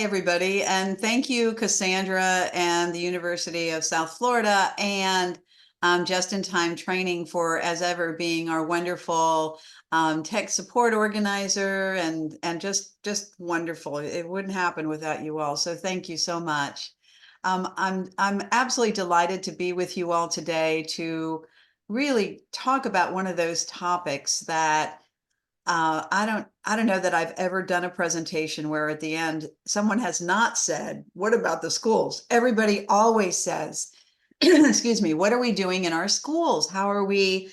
everybody, and thank you, Cassandra and the University of South Florida and Just in Time Training for, as ever, being our wonderful tech support organizer and just wonderful. It wouldn't happen without you all. So thank you so much. I'm absolutely delighted to be with you all today to really talk about one of those topics that I don't know that I've ever done a presentation where at the end someone has not said, "What about the schools?" Everybody always says, "Excuse me, what are we doing in our schools? How are we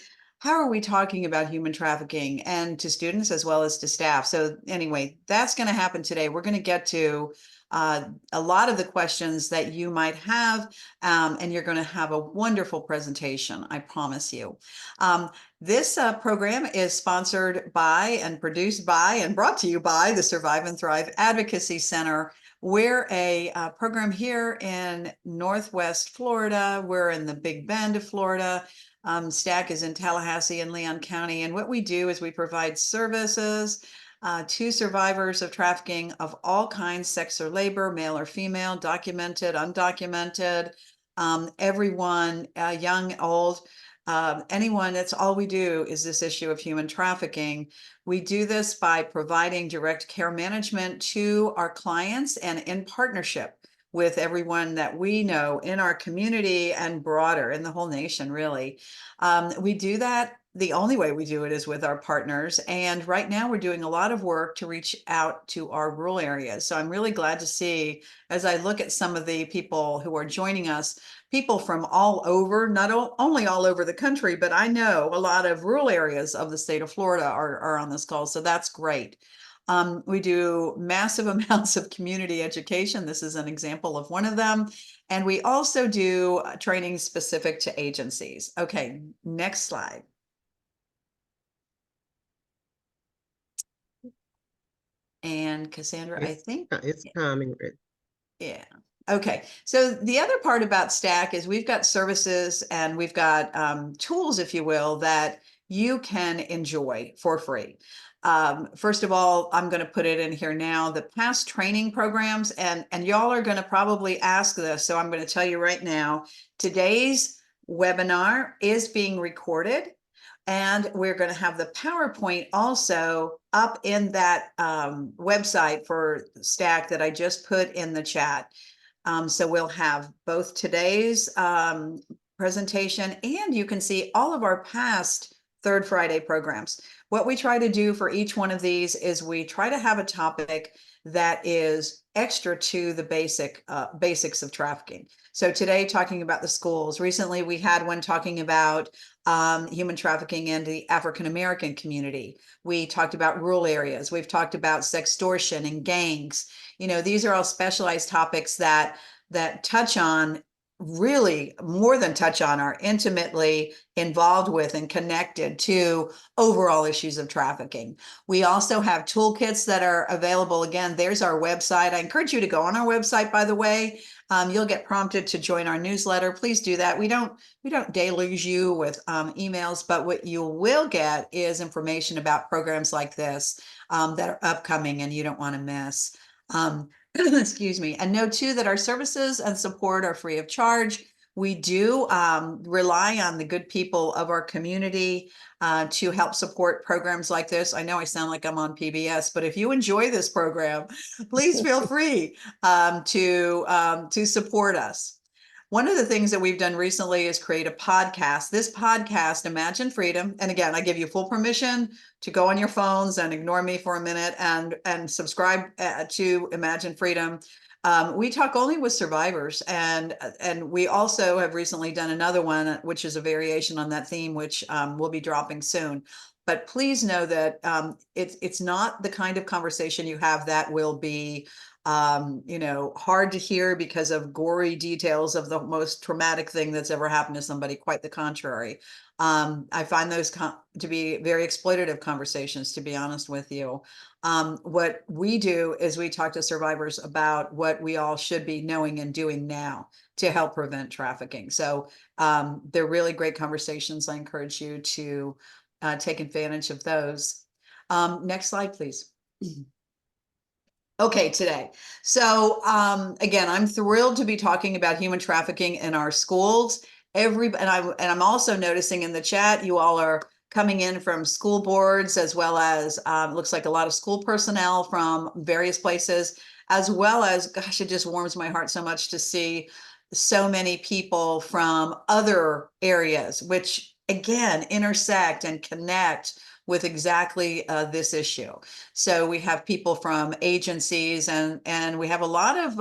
talking about human trafficking and to students as well as to staff?" So anyway, that's going to happen today. We're going to get to a lot of the questions that you might have, and you're going to have a wonderful presentation, I promise you. This program is sponsored by and produced by and brought to you by the Survive and Thrive Advocacy Center. We're a program here in Northwest Florida. We're in the Big Bend of Florida. STAC is in Tallahassee and Leon County. And what we do is we provide services to survivors of trafficking of all kinds, sex or labor, male or female, documented, undocumented, everyone, young, old. Anyone, that's all we do is this issue of human trafficking. We do this by providing direct care management to our clients and in partnership with everyone that we know in our community and broader in the whole nation, really. We do that. The only way we do it is with our partners. And right now we're doing a lot of work to reach out to our rural areas. So I'm really glad to see, as I look at some of the people who are joining us, people from all over, not only all over the country, but I know a lot of rural areas of the state of Florida are on this call. So that's great. We do massive amounts of community education. This is an example of one of them. And we also do training specific to agencies. Okay, next slide. And Cassandra, I think it's coming. Yeah. Okay. So the other part about STAC is we've got services and we've got tools, if you will, that you can enjoy for free. First of all, I'm going to put it in here now, the past training programs, and y'all are going to probably ask this. So I'm going to tell you right now, today's webinar is being recorded. And we're going to have the PowerPoint also up in that website for STAC that I just put in the chat. So we'll have both today's presentation and you can see all of our past Third Friday programs. What we try to do for each one of these is we try to have a topic that is extra to the basics of trafficking. So today, talking about the schools. Recently, we had one talking about human trafficking in the African-American community. We talked about rural areas. We've talked about sextortion and gangs. You know, these are all specialized topics that touch on, really more than touch on, are intimately involved with and connected to overall issues of trafficking. We also have toolkits that are available. Again, there's our website. I encourage you to go on our website, by the way. You'll get prompted to join our newsletter. Please do that. We don't deluge you with emails, but what you will get is information about programs like this that are upcoming and you don't want to miss. Excuse me. And know too that our services and support are free of charge. We do rely on the good people of our community to help support programs like this. I know I sound like I'm on PBS, but if you enjoy this program, please feel free to support us. One of the things that we've done recently is create a podcast. This podcast, Imagine Freedom, and again, I give you full permission to go on your phones and ignore me for a minute and subscribe to Imagine Freedom. We talk only with survivors, and we also have recently done another one, which is a variation on that theme, which will be dropping soon. But please know that it's not the kind of conversation you have that will be you know, hard to hear because of gory details of the most traumatic thing that's ever happened to somebody. Quite the contrary. I find those to be very exploitative conversations, to be honest with you. What we do is we talk to survivors about what we all should be knowing and doing now to help prevent trafficking. So they're really great conversations. I encourage you to take advantage of those. Next slide, please. Okay, today. So again, I'm thrilled to be talking about human trafficking in our schools. And I'm also noticing in the chat, you all are coming in from school boards, as well as looks like a lot of school personnel from various places, as well as, gosh, it just warms my heart so much to see so many people from other areas, which again intersect and connect with exactly this issue. So we have people from agencies, and we have a lot of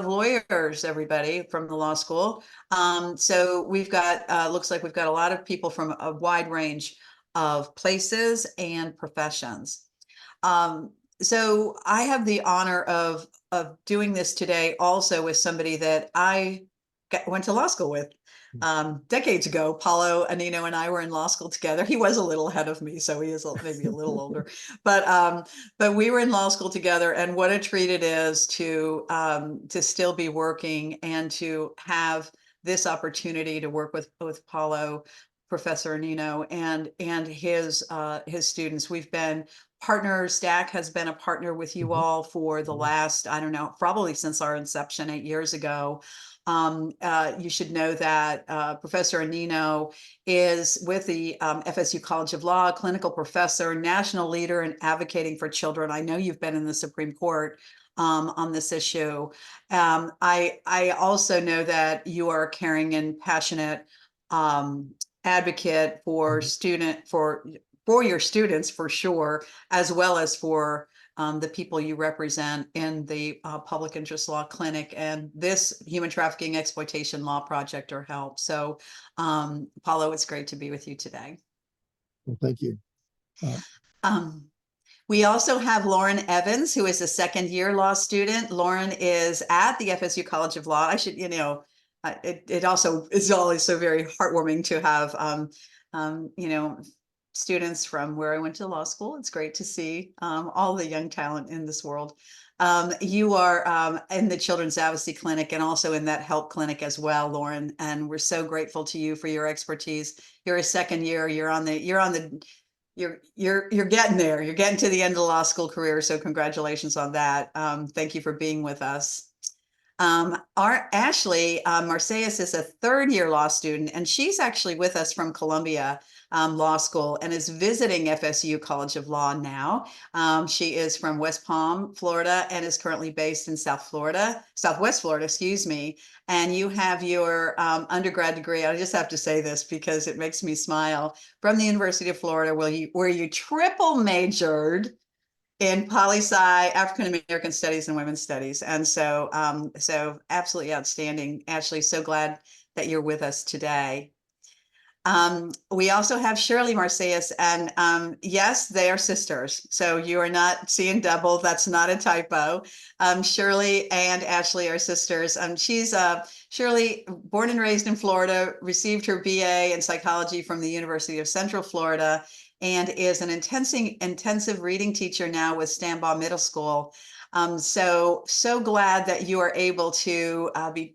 lawyers, everybody from the law school. So we've got looks like we've got a lot of people from a wide range of places and professions. Um, so I have the honor of doing this today also with somebody that went to law school with. Decades ago, Paulo Anino and I were in law school together. He was a little ahead of me, so he is maybe a little older, but we were in law school together, and what a treat it is to still be working and to have this opportunity to work with Paulo, Professor Anino, and his students. We've been partners. Stack has been a partner with you all for the last, I don't know, probably since our inception 8 years ago. You should know that Professor Anino is with the FSU College of Law, clinical professor, national leader in advocating for children. I know you've been in the Supreme Court on this issue. I also know that you are a caring and passionate advocate for for your students, for sure, as well as for the people you represent in the public interest law clinic and this human trafficking exploitation law project or help. So, Paulo, it's great to be with you today. Well, thank you. Um, we also have Lauren Evans, who is a second-year law student. Lauren is at the FSU College of Law. I should, it also is always so very heartwarming to have, students from where I went to law school. It's great to see all the young talent in this world. You are in the Children's Advocacy Clinic and also in that help clinic as well, Lauren. And we're so grateful to you for your expertise. You're a second year. You're getting there. You're getting to the end of the law school career. So congratulations on that. Thank you for being with us. Our Ashley Marseilles is a third-year law student, and she's actually with us from Columbia Law School and is visiting FSU College of Law now. She is from West Palm, Florida, and is currently based in Southwest Florida, excuse me. And you have your undergrad degree. I just have to say this because it makes me smile, from the University of Florida, where you triple majored in poli-sci, African American studies, and women's studies. And so, so absolutely outstanding. Ashley, so glad that you're with us today. We also have Shirley Marseilles, and yes, they are sisters. So you are not seeing double. That's not a typo. Shirley and Ashley are sisters. She's Shirley, born and raised in Florida, received her BA in psychology from the University of Central Florida, and is an intensive reading teacher now with Stanbaugh Middle School. So glad that you are able to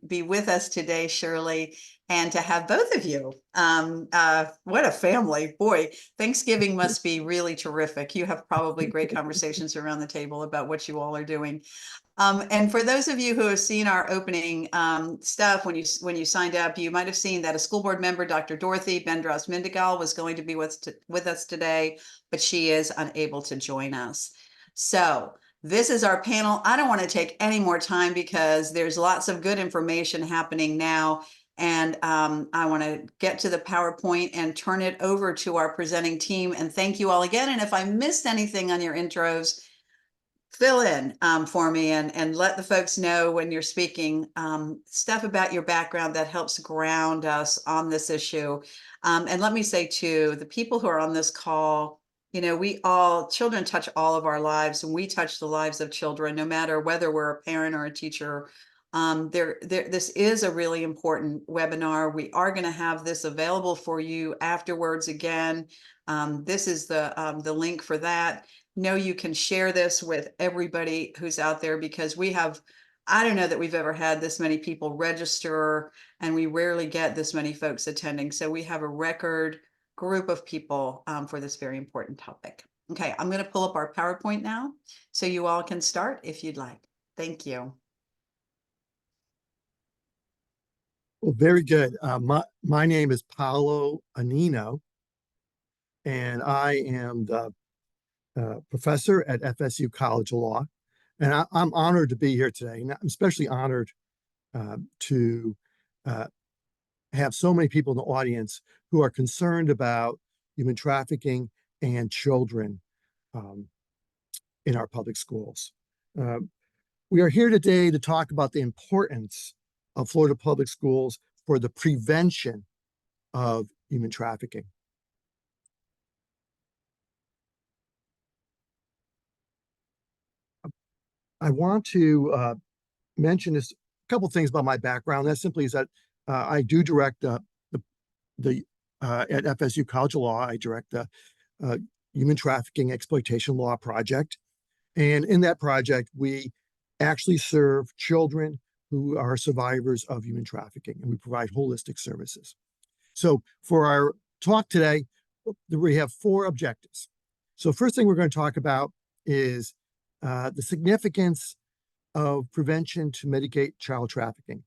be with us today, Shirley, and to have both of you. What a family. Boy, Thanksgiving must be really terrific. You have probably great conversations around the table about what you all are doing. And for those of you who have seen our opening stuff, when you signed up, you might have seen that a school board member, Dr. Dorothy Bendros Mendigal, was going to be with us today, but she is unable to join us. So this is our panel. I don't want to take any more time because there's lots of good information happening now. And I want to get to the PowerPoint and turn it over to our presenting team. And thank you all again. And if I missed anything on your intros, fill in for me and let the folks know when you're speaking stuff about your background that helps ground us on this issue. And let me say too, the people who are on this call, children touch all of our lives, and we touch the lives of children, no matter whether we're a parent or a teacher. This is a really important webinar. We are going to have this available for you afterwards again. This is the link for that. Know you can share this with everybody who's out there, because I don't know that we've ever had this many people register, and we rarely get this many folks attending. So we have a record group of people for this very important topic. Okay, I'm going to pull up our PowerPoint now so you all can start if you'd like. Thank you. Well, very good. My name is Paolo Anino, and I am the professor at FSU College of Law. And I'm honored to be here today. And I'm especially honored to uh, have so many people in the audience who are concerned about human trafficking and children um, in our public schools. Uh, we are here today to talk about the importance of Florida public schools for the prevention of human trafficking. I want to mention this, a couple things about my background. That simply is that I do direct the at FSU College of Law. I direct the uh, Human Trafficking Exploitation Law Project, and in that project, we actually serve children who are survivors of human trafficking, and we provide holistic services. So for our talk today, we have 4 objectives. So first thing we're going to talk about is the significance of prevention to mitigate child trafficking.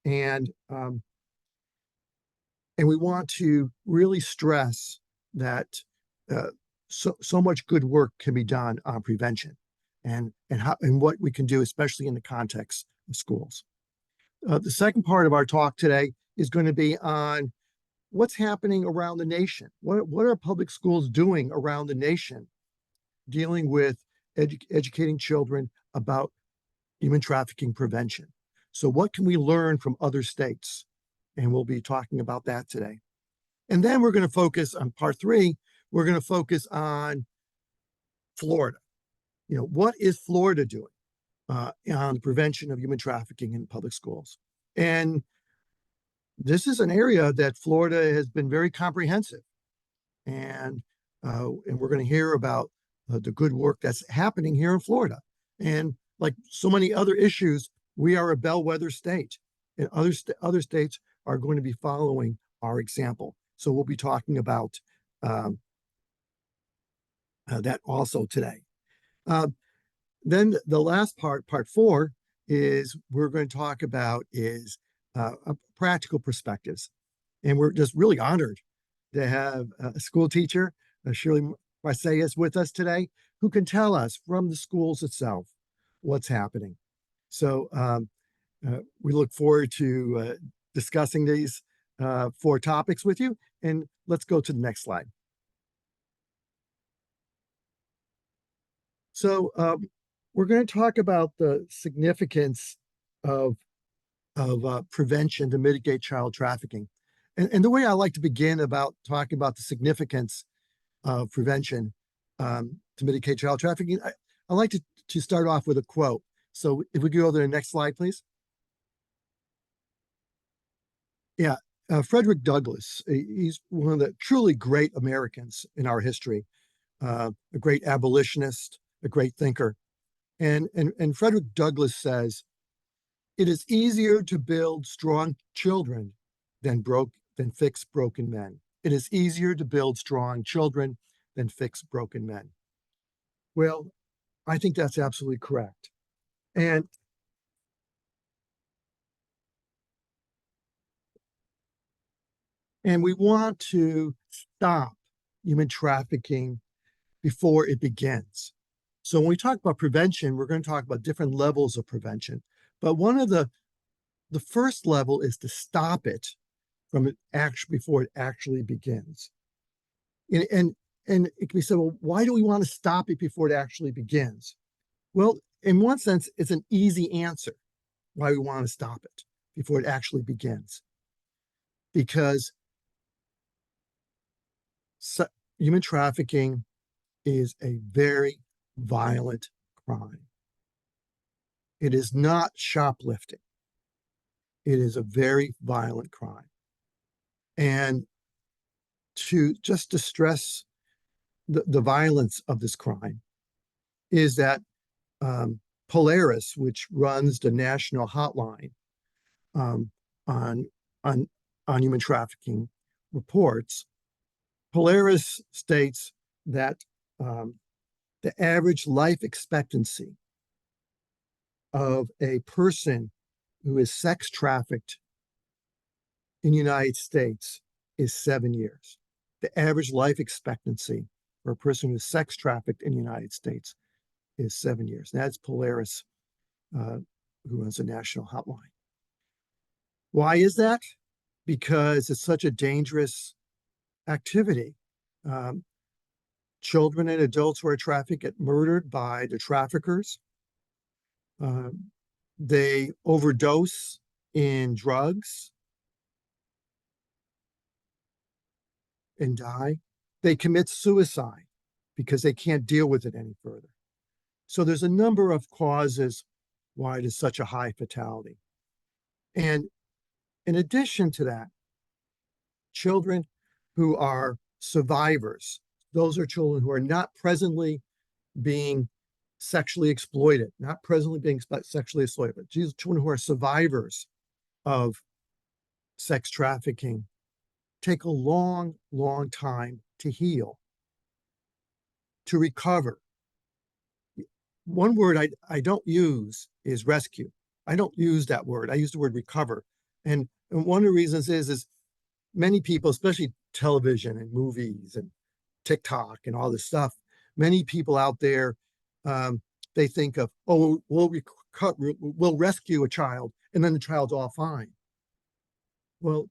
And we want to really stress that so much good work can be done on prevention and what we can do, especially in the context of schools. The second part of our talk today is going to be on what's happening around the nation. What are public schools doing around the nation dealing with educating children about human trafficking prevention? So what can we learn from other states? And we'll be talking about that today. And then we're going to focus on part 3. We're going to focus on Florida. What is Florida doing on the prevention of human trafficking in public schools? And this is an area that Florida has been very comprehensive. And we're going to hear about the good work that's happening here in Florida. And like so many other issues, we are a bellwether state, and other states are going to be following our example. So we'll be talking about that also today. Then the last part 4, is we're going to talk about is practical perspectives. And we're just really honored to have a school teacher, Shirley Marseillas, with us today, who can tell us from the schools itself what's happening. So we look forward to discussing these 4 topics with you. And let's go to the next slide. So we're going to talk about the significance of prevention to mitigate child trafficking. And the way I like to begin about talking about the significance of prevention to mitigate child trafficking, I like to start off with a quote. So if we go to the next slide, please. Yeah, Frederick Douglass, he's one of the truly great Americans in our history, a great abolitionist, a great thinker. And Frederick Douglass says, "It is easier to build strong children than fix broken men. It is easier to build strong children than fix broken men." Well, I think that's absolutely correct. And we want to stop human trafficking before it begins. So when we talk about prevention, we're going to talk about different levels of prevention. But one of the first level is to stop it from before it actually begins. And it can be said, well, why do we want to stop it before it actually begins? Well, in one sense, it's an easy answer why we want to stop it before it actually begins. Because human trafficking is a very violent crime. It is not shoplifting. It is a very violent crime. And to stress the violence of this crime is that Polaris, which runs the national hotline on human trafficking reports, Polaris states that the average life expectancy of a person who is sex trafficked in the United States is 7 years. The average life expectancy for a person who is sex trafficked in the United States is 7 years. That's Polaris, who runs a national hotline. Why is that? Because it's such a dangerous activity. Children and adults who are trafficked get murdered by the traffickers. They overdose in drugs and die. They commit suicide because they can't deal with it any further. So there's a number of causes why it is such a high fatality. And in addition to that, children who are survivors, those are children who are not presently being sexually exploited, not presently being sexually exploited, but these children who are survivors of sex trafficking take a long, long time to heal, to recover. One word I don't use is rescue. I don't use that word. I use the word recover. And one of the reasons is many people, especially television and movies and TikTok and all this stuff, many people out there, they think of, oh, we'll rescue a child and then the child's all fine. Well,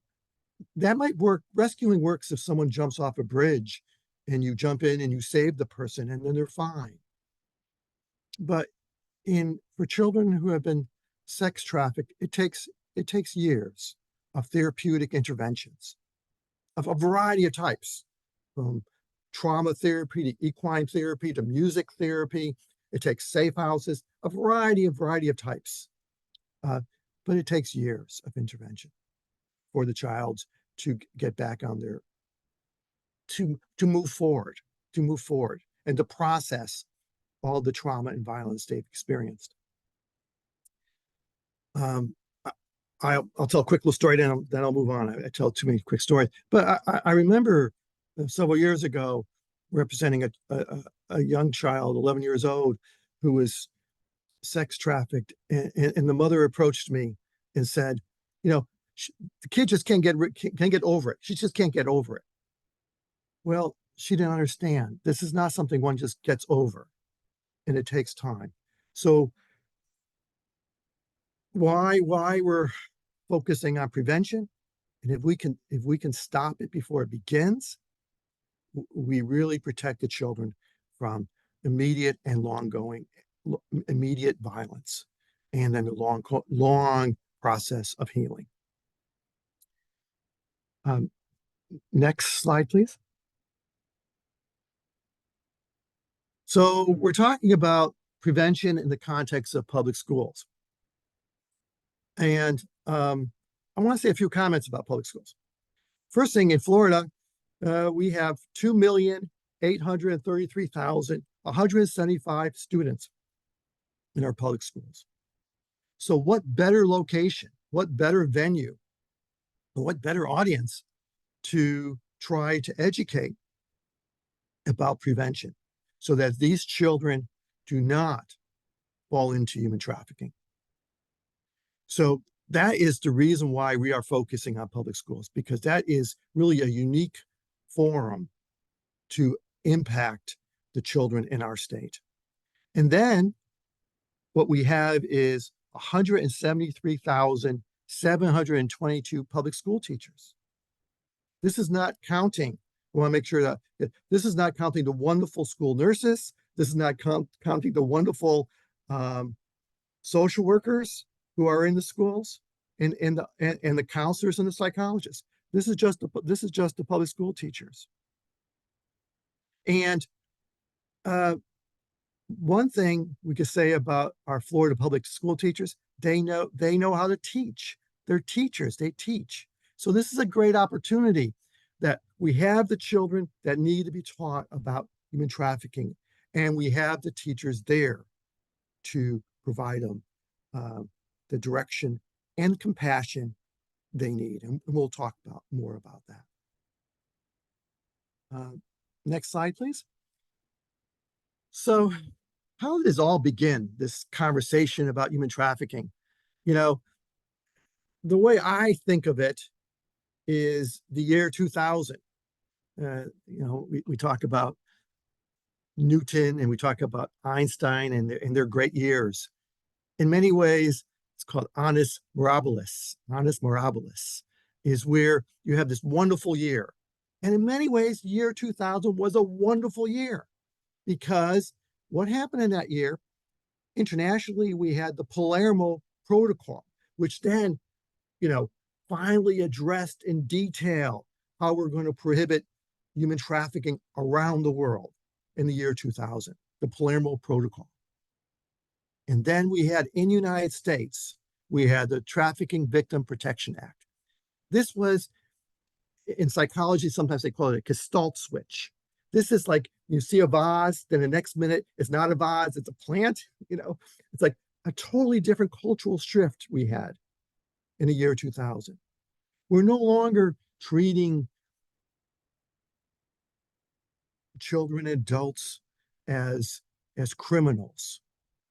that might work. Rescuing works if someone jumps off a bridge and you jump in and you save the person and then they're fine. But for children who have been sex trafficked, it takes years of therapeutic interventions of a variety of types, from trauma therapy to equine therapy to music therapy. It takes safe houses, a variety of types. But it takes years of intervention for the child to get back on their, to move forward, and to process all the trauma and violence they've experienced. I'll tell a quick little story, then I'll move on. I tell too many quick stories. But I remember several years ago representing a young child, 11 years old, who was sex trafficked. And the mother approached me and said, the kid just can't get over it. She just can't get over it. Well, she didn't understand. This is not something one just gets over, and it takes time. So why we're focusing on prevention, and if we can stop it before it begins, we really protect the children from immediate and immediate violence, and then the long process of healing. Next slide, please. So we're talking about prevention in the context of public schools. And I want to say a few comments about public schools. First thing, in Florida, we have 2,833,175 students in our public schools. So what better location, what better venue, what better audience to try to educate about prevention so that these children do not fall into human trafficking. So that is the reason why we are focusing on public schools, because that is really a unique forum to impact the children in our state. And then what we have is 173,722 public school teachers. This is not counting, I want to make sure that this is not counting the wonderful school nurses. This is not counting the wonderful social workers who are in the schools, and the counselors and the psychologists. This is just the public school teachers. And one thing we could say about our Florida public school teachers, they know how to teach. They're teachers, they teach. So this is a great opportunity that we have the children that need to be taught about human trafficking, and we have the teachers there to provide them the direction and compassion they need. And we'll talk more about that. Next slide, please. So how did this all begin, this conversation about human trafficking? You know, the way I think of it is the year 2000. We talk about Newton and we talk about Einstein and their great years. In many ways, it's called annus mirabilis. Annus mirabilis is where you have this wonderful year. And in many ways, year 2000 was a wonderful year because what happened in that year, internationally, we had the Palermo Protocol, which then, finally addressed in detail how we're going to prohibit human trafficking around the world in the year 2000, the Palermo Protocol. And then we had in the United States, we had the Trafficking Victim Protection Act. This was, in psychology, sometimes they call it a gestalt switch. This is like you see a vase, then the next minute it's not a vase, it's a plant. It's like a totally different cultural shift we had in the year 2000. We're no longer treating children and adults as criminals,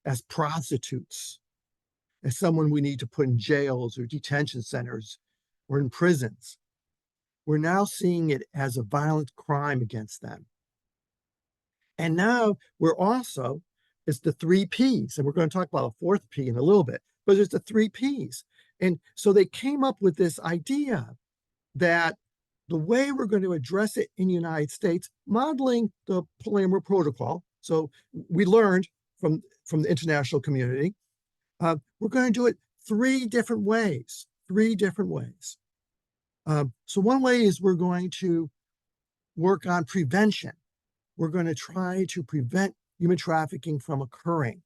as prostitutes, as someone we need to put in jails or detention centers or in prisons. We're now seeing it as a violent crime against them. And now it's the 3 Ps. And we're going to talk about a 4th P in a little bit, but there's the 3 Ps. And so they came up with this idea that the way we're going to address it in the United States, modeling the Palermo Protocol. So we learned from the international community, we're going to do it 3 different ways. So one way is we're going to work on prevention. We're going to try to prevent human trafficking from occurring.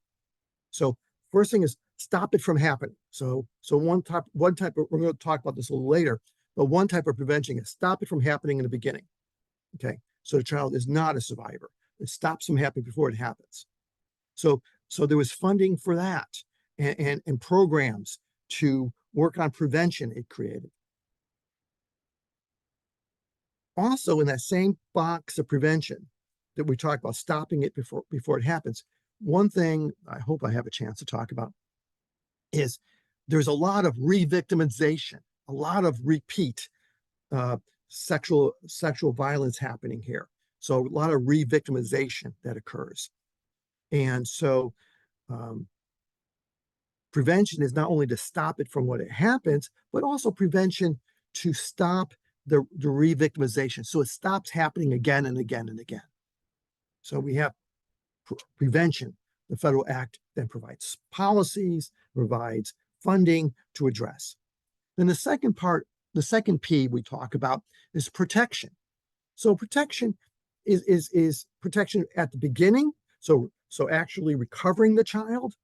So first thing is stop it from happening. So one type of, we're going to talk about this a little later, but one type of prevention is stop it from happening in the beginning. Okay, so the child is not a survivor. It stops from happening before it happens. So there was funding for that and programs to work on prevention it created. Also, in that same box of prevention that we talked about, stopping it before it happens, one thing I hope I have a chance to talk about is there's a lot of re-victimization, a lot of repeat sexual violence happening here. So a lot of re-victimization that occurs. And so prevention is not only to stop it from when it happens, but also prevention to stop the re-victimization. So it stops happening again and again and again. So we have prevention. The federal act then provides policies, provides funding to address. Then the second P we talk about is protection. So protection is protection at the beginning. So actually recovering the child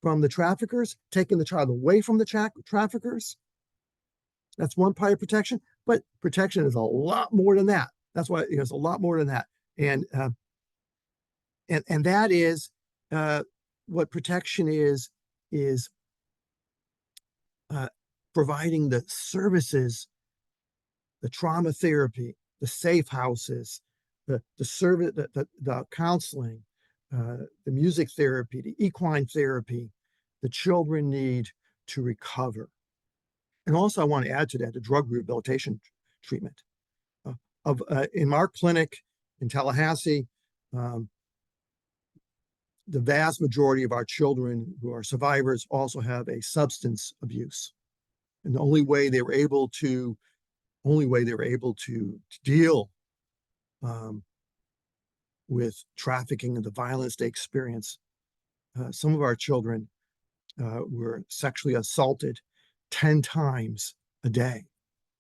from the traffickers, taking the child away from the traffickers. That's one part of protection, but protection is a lot more than that. That's why it's a lot more than that. And that is what protection is providing the services, the trauma therapy, the safe houses, the service, the counseling, the music therapy, the equine therapy the children need to recover. And also, I want to add to that the drug rehabilitation treatment. In our clinic in Tallahassee, the vast majority of our children who are survivors also have a substance abuse. And the only way they were able to deal with trafficking and the violence they experience, some of our children were sexually assaulted 10 times a day.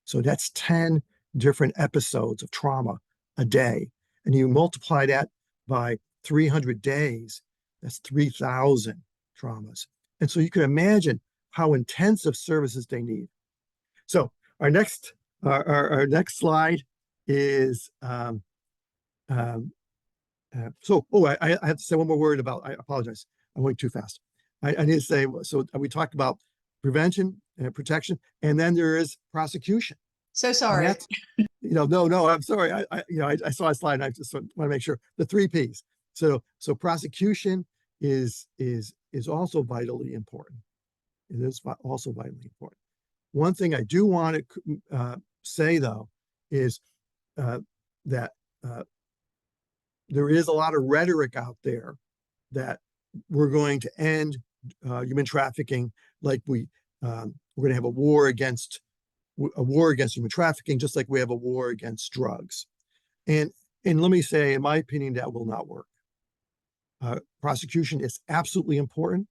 So that's 10 different episodes of trauma a day. And you multiply that by 300 days, that's 3,000 traumas. And so you can imagine how intensive services they need. So our next slide is I have to say one more word about, I apologize, I went too fast. I need to say, so we talked about prevention and protection, and then there is prosecution. So sorry. No, I'm sorry. I saw a slide and I just want to make sure. The 3 Ps. So prosecution is also vitally important. It is also vitally important. One thing I do want to say, though, is that there is a lot of rhetoric out there that we're going to end human trafficking, like we're going to have a war against human trafficking, just like we have a war against drugs. And let me say, in my opinion, that will not work. Prosecution is absolutely important,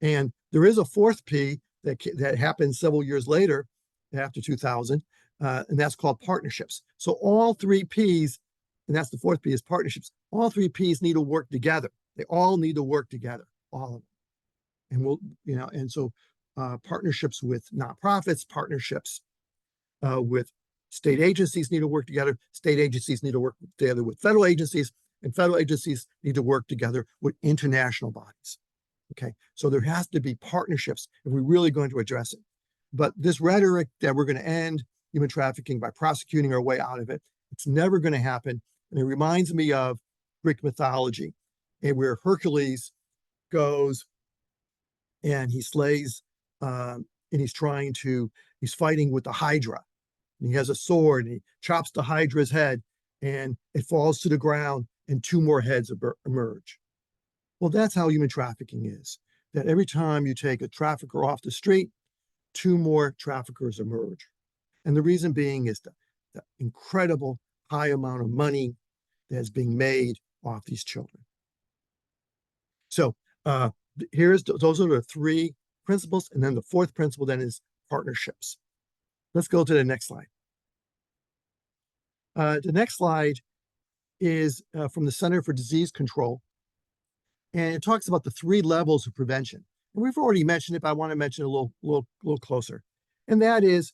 and there is a fourth P that happened several years later, after 2000, and that's called partnerships. So all three Ps, and that's the fourth P, is partnerships. All three Ps need to work together. They all need to work together, all of them. And so partnerships with nonprofits, partnerships with state agencies need to work together. State agencies need to work together with federal agencies, and federal agencies need to work together with international bodies. Okay, so there has to be partnerships if we're really going to address it. But this rhetoric that we're going to end human trafficking by prosecuting our way out of it, it's never going to happen. And it reminds me of Greek mythology, and where Hercules goes and he slays, and he's fighting with the Hydra. And he has a sword and he chops the Hydra's head and it falls to the ground and two more heads emerge. Well, that's how human trafficking is. That every time you take a trafficker off the street, two more traffickers emerge. And the reason being is the incredible high amount of money that is being made off these children. So those are the three principles. And then the fourth principle then is partnerships. Let's go to the next slide. The next slide is from the Center for Disease Control. And it talks about the three levels of prevention. And we've already mentioned it, but I want to mention it a little closer. And that is,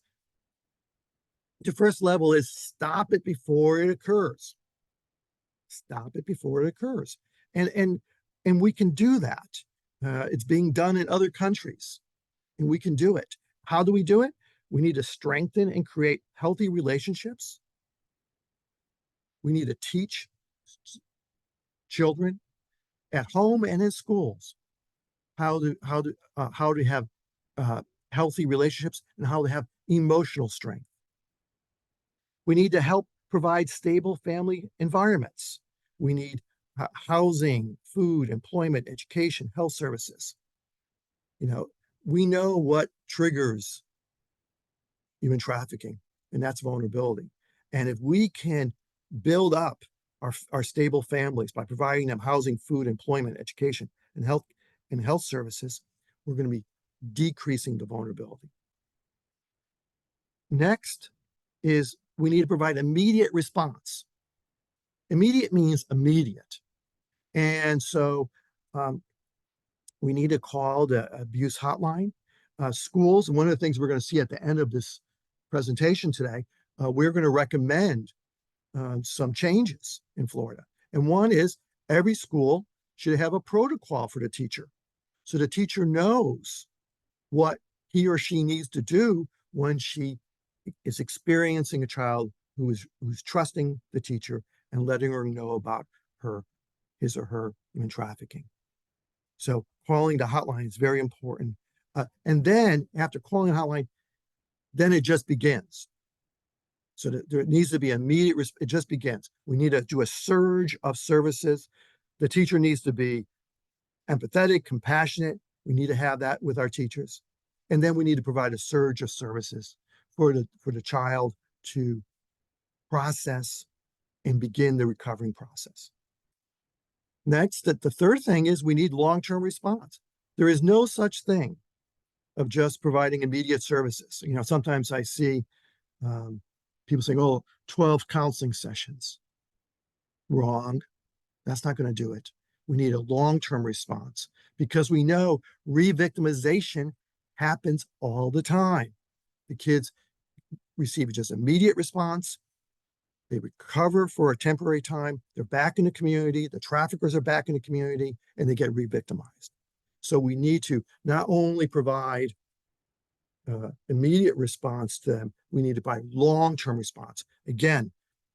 the first level is stop it before it occurs. Stop it before it occurs. And we can do that. It's being done in other countries, and we can do it. How do we do it? We need to strengthen and create healthy relationships. We need to teach children at home and in schools how to have healthy relationships and how to have emotional strength. We need to help provide stable family environments. We need housing, food, employment, education, health services. We know what triggers human trafficking, and that's vulnerability. And if we can build up our stable families by providing them housing, food, employment, education, and health services, we're going to be decreasing the vulnerability. Next is we need to provide immediate response. Immediate means immediate. And so we need to call the abuse hotline. Schools, and one of the things we're going to see at the end of this presentation today, we're going to recommend some changes in Florida. And one is every school should have a protocol for the teacher. So the teacher knows what he or she needs to do when she is experiencing a child who's trusting the teacher and letting her know about his or her human trafficking. So calling the hotline is very important. And then after calling the hotline, then it just begins. So there needs to be immediate, it just begins. We need to do a surge of services. The teacher needs to be empathetic, compassionate. We need to have that with our teachers. And then we need to provide a surge of services for the child to process and begin the recovering process. Next, the third thing is we need long-term response. There is no such thing of just providing immediate services. Sometimes I see people saying, oh, 12 counseling sessions. Wrong. That's not going to do it. We need a long-term response because we know re-victimization happens all the time. The kids receive just immediate response. They recover for a temporary time. They're back in the community. The traffickers are back in the community, and they get re-victimized. So we need to not only provide immediate response to them, we need to provide long-term response. Again,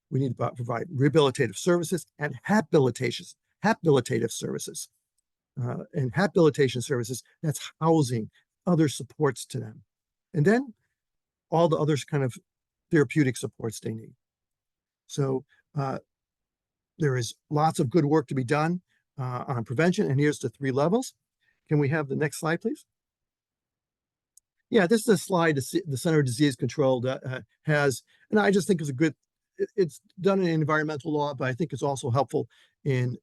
we need to provide rehabilitative services and habilitation habilitative services. And habilitation services, that's housing, other supports to them. And then all the others kind of therapeutic supports they need. So there is lots of good work to be done on prevention. And here's the 3 levels. Can we have the next slide, please? Yeah, this is a slide the Center of Disease Control has, and I just think is a good, it's done in environmental law, but I think it's also helpful in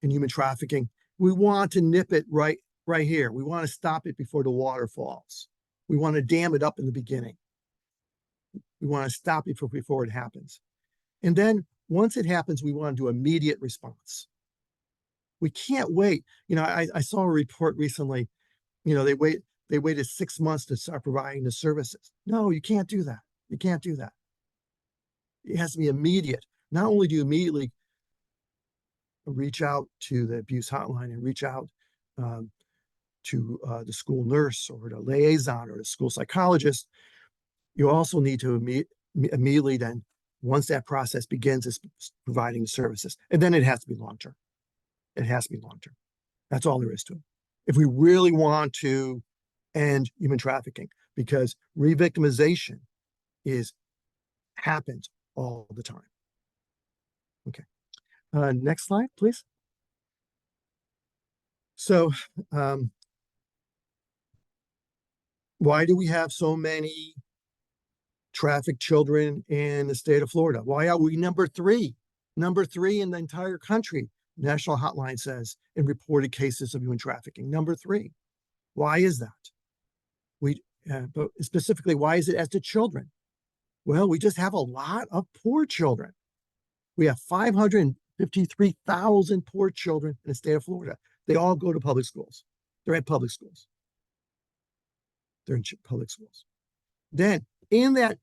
human trafficking. We want to nip it right here. We want to stop it before the water falls. We want to dam it up in the beginning. We want to stop it before it happens. And then once it happens, we want to do immediate response. We can't wait. I saw a report recently, they waited 6 months to start providing the services. No, you can't do that. You can't do that. It has to be immediate. Not only do you immediately reach out to the abuse hotline and reach out to the school nurse or the liaison or the school psychologist, you also need to immediately then, once that process begins, is providing the services. And then it has to be long-term. It has to be long-term. That's all there is to it. If we really want to end human trafficking, because re-victimization happens all the time. Okay. Next slide, please. So why do we have so many trafficked children in the state of Florida? Why are we number 3? Number 3 in the entire country, National Hotline says, in reported cases of human trafficking. Number 3. Why is that? But specifically, why is it as to children? Well, we just have a lot of poor children. We have 553,000 poor children in the state of Florida. They all go to public schools. They're at public schools. They're in public schools. Then in that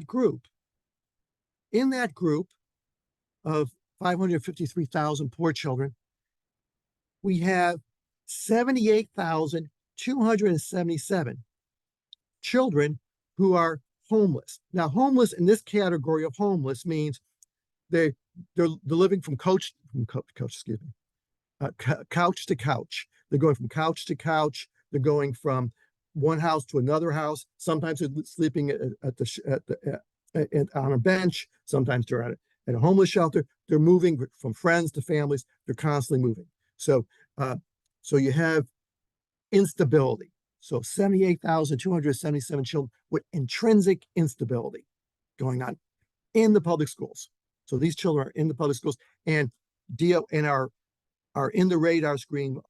group of 553,000 poor children, we have 78,277 children who are homeless. Now, homeless in this category of homeless means they're living from couch to couch. They're going from couch to couch. They're going from one house to another house. Sometimes they're sleeping on a bench. Sometimes they're at a homeless shelter. They're moving from friends to families. They're constantly moving. So you have instability. So 78,277 children with intrinsic instability going on in the public schools. So these children are in the public schools and are in the radar screen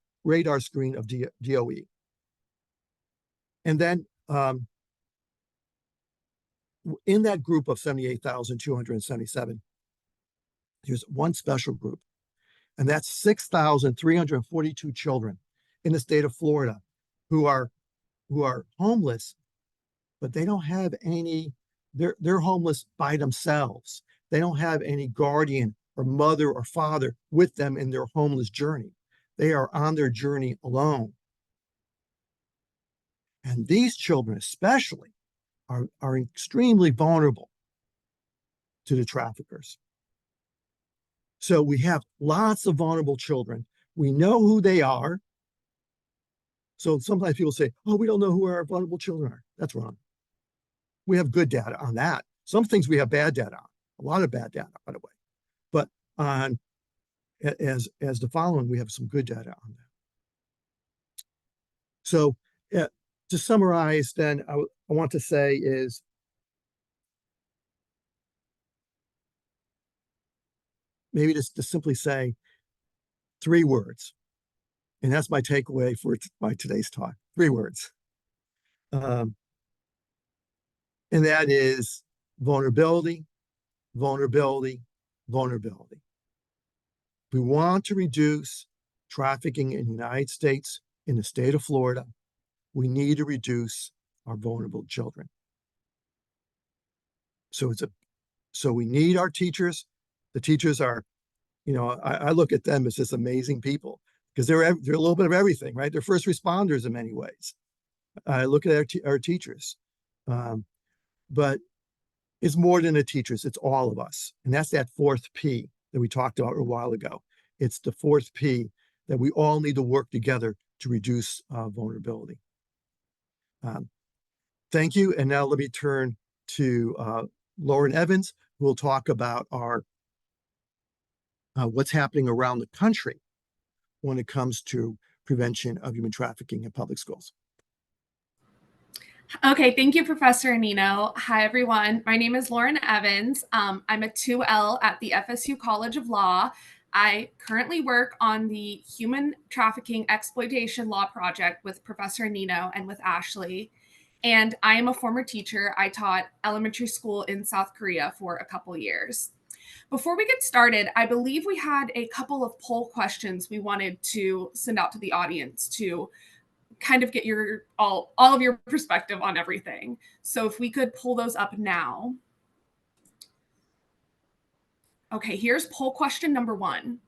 of DOE. And then in that group of 78,277, there's one special group, and that's 6,342 children in the state of Florida who are homeless, but they don't have any, they're homeless by themselves. They don't have any guardian or mother or father with them in their homeless journey. They are on their journey alone. And these children especially are extremely vulnerable to the traffickers. So we have lots of vulnerable children. We know who they are. So sometimes people say, oh, we don't know who our vulnerable children are. That's wrong. We have good data on that. Some things we have bad data on, a lot of bad data, by the way. But on as the following, we have some good data on that. So to summarize, then, I want to say is maybe just to simply say 3 words. And that's my takeaway for my today's talk. 3 words. And that is vulnerability, vulnerability, vulnerability. If we want to reduce trafficking in the United States, in the state of Florida, we need to reduce our vulnerable children. So we need our teachers. The teachers are, I look at them as just amazing people because they're a little bit of everything, right? They're first responders in many ways. I look at our teachers, but it's more than the teachers. It's all of us. And that's that 4th P that we talked about a while ago. It's the fourth P, that we all need to work together to reduce vulnerability. Thank you. And now let me turn to Lauren Evans, who will talk about our what's happening around the country when it comes to prevention of human trafficking in public schools. Okay, thank you, Professor Anino. Hi, everyone. My name is Lauren Evans. I'm a 2L at the FSU College of Law. I currently work on the Human Trafficking Exploitation Law Project with Professor Anino and with Ashley. And I am a former teacher. I taught elementary school in South Korea for a couple years. Before we get started, I believe we had a couple of poll questions we wanted to send out to the audience to kind of get your all of your perspective on everything. So if we could pull those up now. Okay, here's poll question number 1. And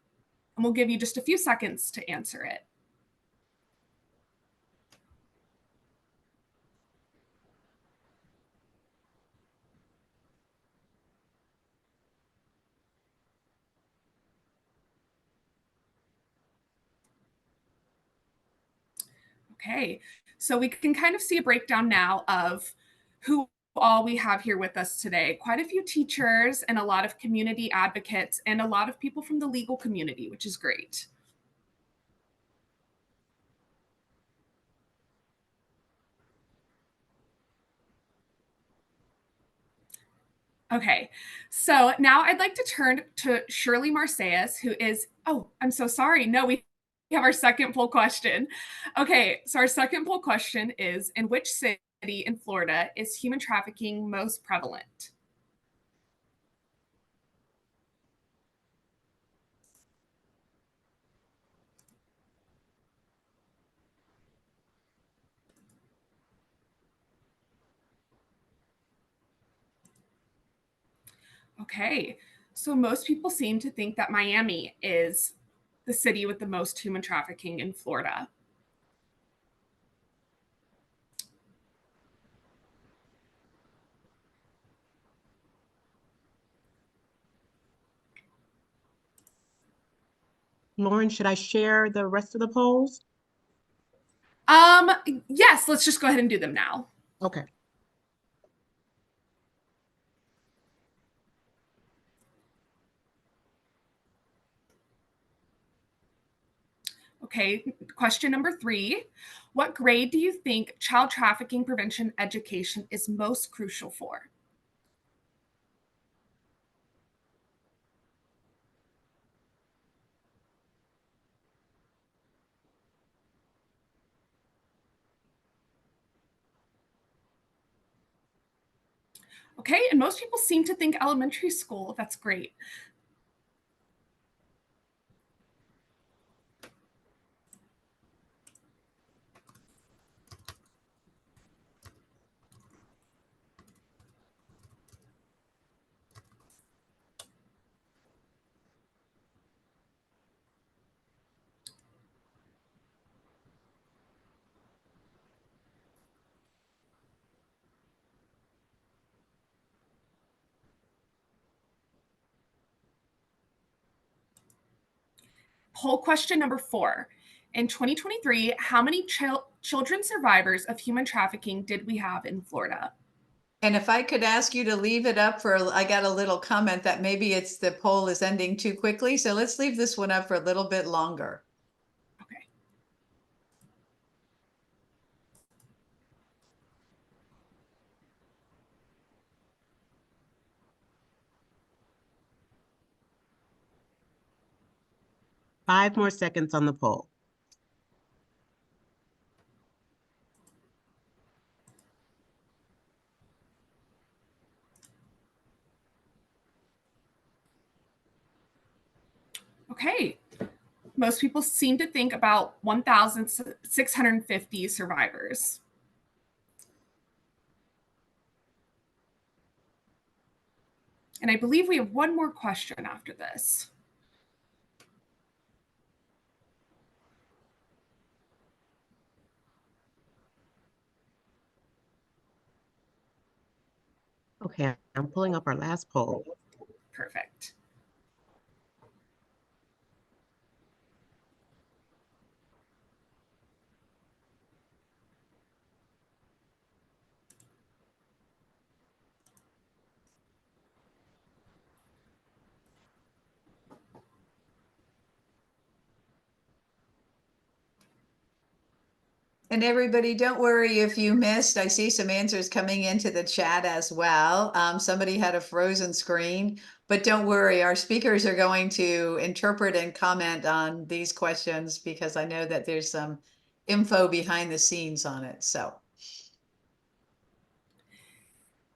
we'll give you just a few seconds to answer it. Okay, so we can kind of see a breakdown now of who all we have here with us today. Quite a few teachers and a lot of community advocates and a lot of people from the legal community, which is great. Okay, so now I'd like to turn to Shirley Marseilles, who is, oh, I'm so sorry. No, we have our second poll question. Okay, so our second poll question is, in which city in Florida is human trafficking most prevalent? Okay, so most people seem to think that Miami is the city with the most human trafficking in Florida. Lauren, should I share the rest of the polls? Yes, let's just go ahead and do them now. Okay. Okay, question number 3. What grade do you think child trafficking prevention education is most crucial for? Okay, and most people seem to think elementary school. That's great. Poll question number 4. In 2023, how many children survivors of human trafficking did we have in Florida? And if I could ask you to leave it up for, I got a little comment that maybe it's the poll is ending too quickly. So let's leave this one up for a little bit longer. Okay. Five more seconds on the poll. Okay. Most people seem to think about 1,650 survivors. And I believe we have one more question after this. Okay, I'm pulling up our last poll. Perfect. And everybody, don't worry if you missed. I see some answers coming into the chat as well. Somebody had a frozen screen, but don't worry, our speakers are going to interpret and comment on these questions because I know that there's some info behind the scenes on it. So,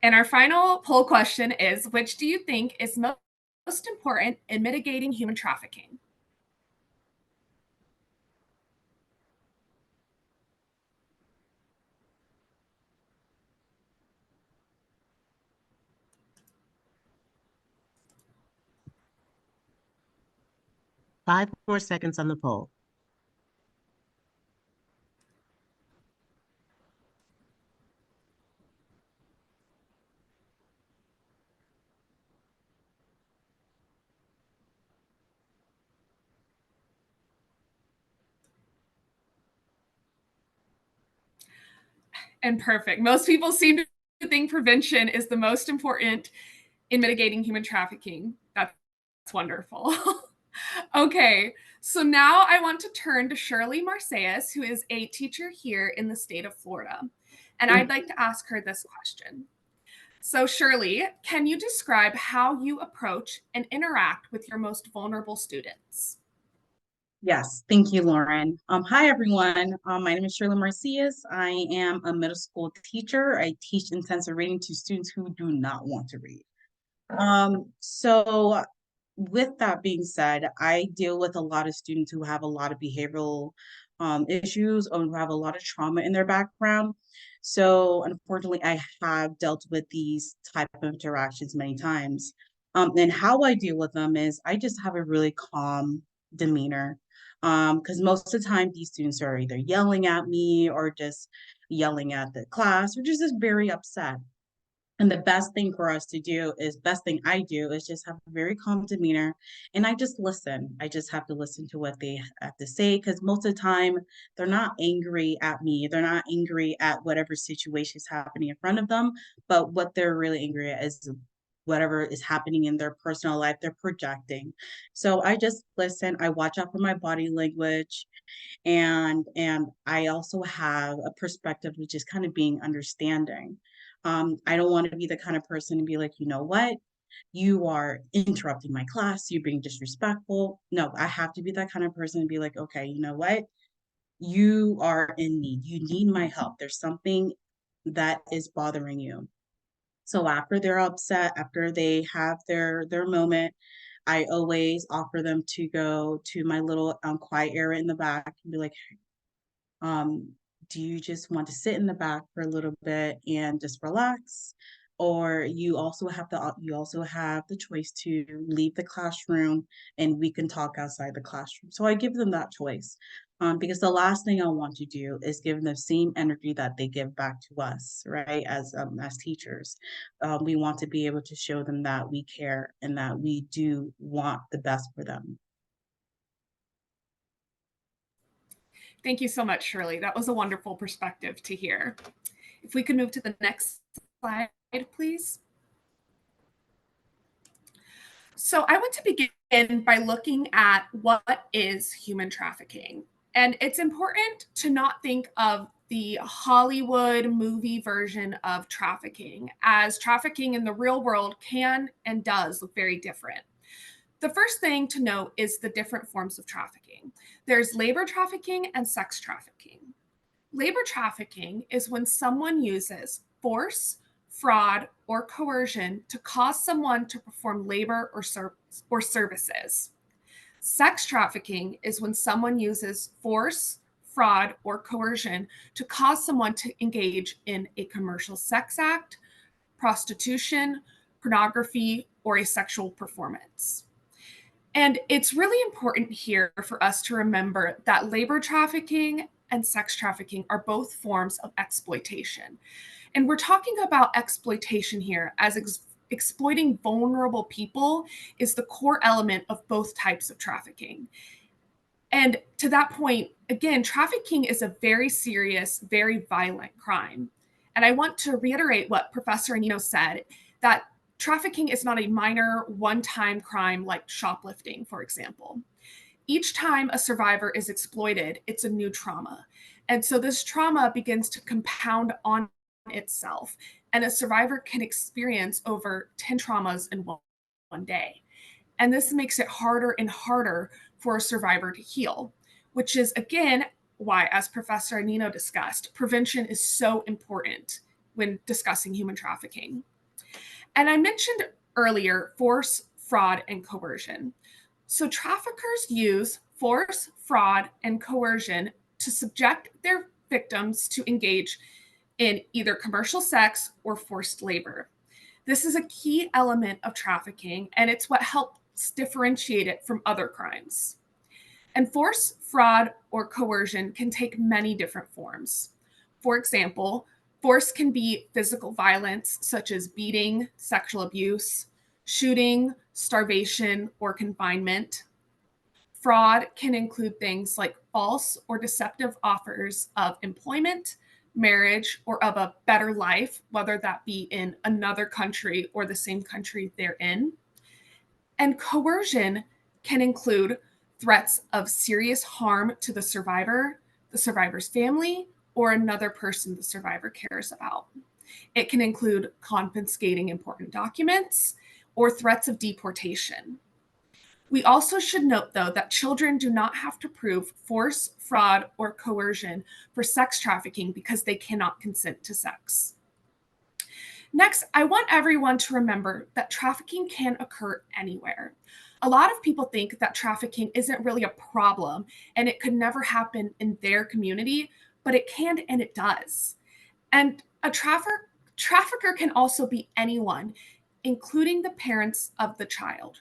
and our final poll question is, which do you think is most important in mitigating human trafficking? Five more seconds on the poll. And perfect. Most people seem to think prevention is the most important in mitigating human trafficking. That's wonderful. Okay, so now I want to turn to Shirley Marseilles, who is a teacher here in the state of Florida. And I'd like to ask her this question. So Shirley, can you describe how you approach and interact with your most vulnerable students? Yes, thank you, Lauren. Hi, everyone. My name is Shirley Marcias. I am a middle school teacher. I teach intensive reading to students who do not want to read. So with that being said, I deal with a lot of students who have a lot of behavioral issues or who have a lot of trauma in their background. So unfortunately, I have dealt with these type of interactions many times. And how I deal with them is I just have a really calm demeanor. Because most of the time these students are either yelling at me or just yelling at the class or just very upset. And the best thing for us to do is, best thing I do is just have a very calm demeanor and I just listen. I just have to listen to what they have to say because most of the time they're not angry at me. They're not angry at whatever situation is happening in front of them, but what they're really angry at is whatever is happening in their personal life, they're projecting. So I just listen, I watch out for my body language, and I also have a perspective which is kind of being understanding. I don't want to be the kind of person to be like, you know what, you are interrupting my class, you're being disrespectful. No, I have to be that kind of person to be like, okay, you know what, you are in need, you need my help, there's something that is bothering you. So after they're upset, after they have their moment, I always offer them to go to my little quiet area in the back and be like, um, do you just want to sit in the back for a little bit and just relax? Or you also have the choice to leave the classroom and we can talk outside the classroom. So I give them that choice. Because the last thing I want to do is give them the same energy that they give back to us, right? As teachers, we want to be able to show them that we care and that we do want the best for them. Thank you so much, Shirley. That was a wonderful perspective to hear. If we could move to the next slide, please. So I want to begin by looking at what is human trafficking. And it's important to not think of the Hollywood movie version of trafficking, as trafficking in the real world can and does look very different. The first thing to note is the different forms of trafficking. There's labor trafficking and sex trafficking. Labor trafficking is when someone uses force, fraud, or coercion to cause someone to perform labor or services. Sex trafficking is when someone uses force, fraud, or coercion to cause someone to engage in a commercial sex act, prostitution, pornography, or a sexual performance. And it's really important here for us to remember that labor trafficking and sex trafficking are both forms of exploitation. And we're talking about exploitation here as exploiting vulnerable people is the core element of both types of trafficking. And to that point, again, trafficking is a very serious, very violent crime. And I want to reiterate what Professor Anino said, that trafficking is not a minor one-time crime like shoplifting, for example. Each time a survivor is exploited, it's a new trauma. And so this trauma begins to compound on itself, and a survivor can experience over 10 traumas in one day. And this makes it harder and harder for a survivor to heal, which is, again, why, as Professor Nino discussed, prevention is so important when discussing human trafficking. And I mentioned earlier force, fraud, and coercion. So traffickers use force, fraud, and coercion to subject their victims to engage in either commercial sex or forced labor. This is a key element of trafficking, and it's what helps differentiate it from other crimes. And force, fraud, or coercion can take many different forms. For example, force can be physical violence, such as beating, sexual abuse, shooting, starvation, or confinement. Fraud can include things like false or deceptive offers of employment, marriage, or of a better life, whether that be in another country or the same country they're in. And coercion can include threats of serious harm to the survivor's family, or another person the survivor cares about. It can include confiscating important documents or threats of deportation. We also should note, though, that children do not have to prove force, fraud, or coercion for sex trafficking because they cannot consent to sex. Next, I want everyone to remember that trafficking can occur anywhere. A lot of people think that trafficking isn't really a problem and it could never happen in their community, but it can and it does. And a trafficker can also be anyone, including the parents of the child.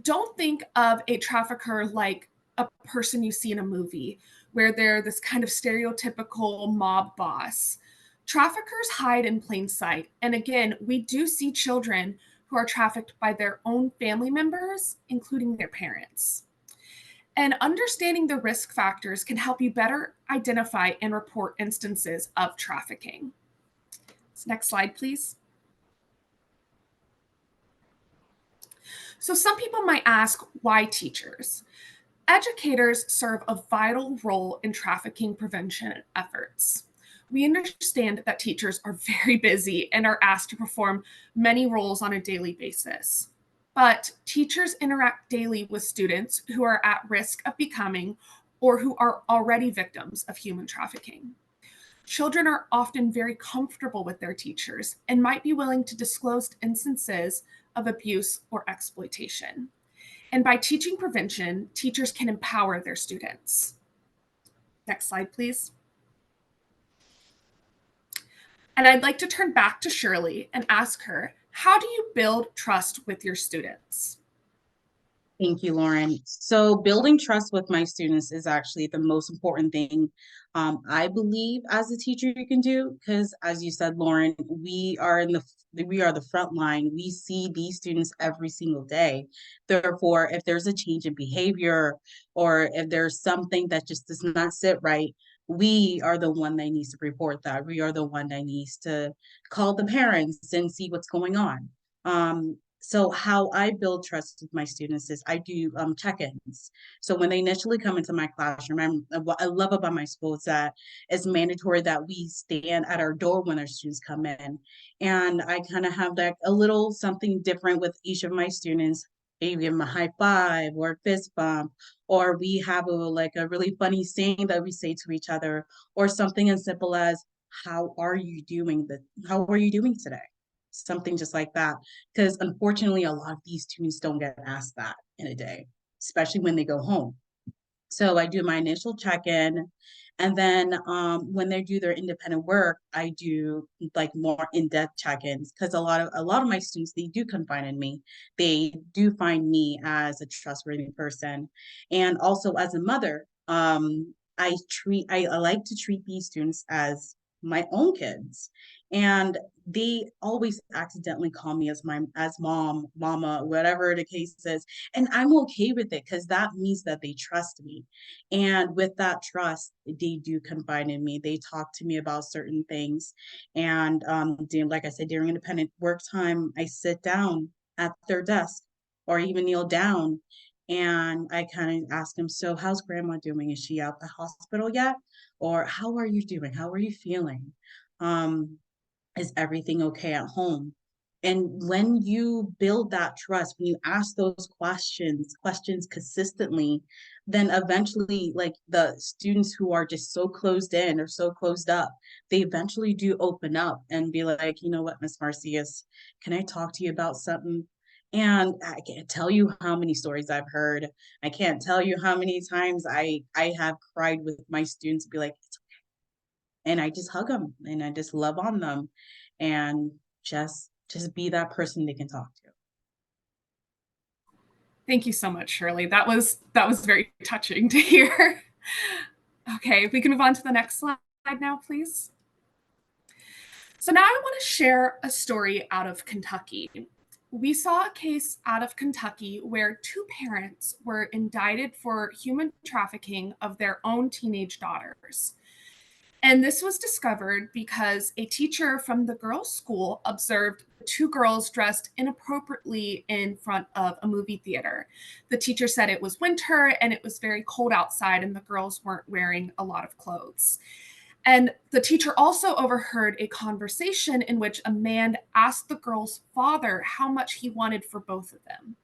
Don't think of a trafficker like a person you see in a movie where they're this kind of stereotypical mob boss. Traffickers hide in plain sight. And again, we do see children who are trafficked by their own family members, including their parents. And understanding the risk factors can help you better identify and report instances of trafficking. So next slide, please. So some people might ask, why teachers? Educators serve a vital role in trafficking prevention efforts. We understand that teachers are very busy and are asked to perform many roles on a daily basis. But teachers interact daily with students who are at risk of becoming or who are already victims of human trafficking. Children are often very comfortable with their teachers and might be willing to disclose instances of abuse or exploitation. And by teaching prevention, teachers can empower their students. Next slide, please. And I'd like to turn back to Shirley and ask her, how do you build trust with your students? Thank you, Lauren. So building trust with my students is actually the most important thing I believe as a teacher you can do, because as you said, Lauren, we are the front line. We see these students every single day. Therefore, if there's a change in behavior or if there's something that just does not sit right, we are the one that needs to report that. We are the one that needs to call the parents and see what's going on. So how I build trust with my students is I do check-ins. So when they initially come into my classroom, what I love about my school is that it's mandatory that we stand at our door when our students come in. And I kind of have like a little something different with each of my students. Maybe give them a high five or a fist bump, or we have a really funny saying that we say to each other, or something as simple as, how are you doing today? Something just like that. Because unfortunately, a lot of these students don't get asked that in a day, especially when they go home. So I do my initial check-in, and then when they do their independent work, I do like more in-depth check-ins, because a lot of my students, they do confide in me. They do find me as a trustworthy person, and also as a mother. I like to treat these students as my own kids, and they always accidentally call me as mom, mama, whatever the case is, and I'm okay with it because that means that they trust me. And with that trust, they do confide in me. They talk to me about certain things. And like I said, during independent work time, I sit down at their desk or even kneel down And I kind of asked him, so how's grandma doing? Is she out the hospital yet? Or how are you doing? How are you feeling? Um, is everything okay at home? And when you build that trust, when you ask those questions consistently, then eventually, like the students who are just so closed in or so closed up, they eventually do open up and be like, you know what, Miss Marcius, can I talk to you about something? And I can't tell you how many stories I've heard. I can't tell you how many times I have cried with my students, be like, and I just hug them and I just love on them and just be that person they can talk to. Thank you so much, Shirley. That was very touching to hear. Okay, we can move on to the next slide now, please. So now I want to share a story out of Kentucky. We saw a case out of Kentucky where two parents were indicted for human trafficking of their own teenage daughters. And this was discovered because a teacher from the girls' school observed two girls dressed inappropriately in front of a movie theater. The teacher said it was winter and it was very cold outside, and the girls weren't wearing a lot of clothes. And the teacher also overheard a conversation in which a man asked the girl's father how much he wanted for both of them.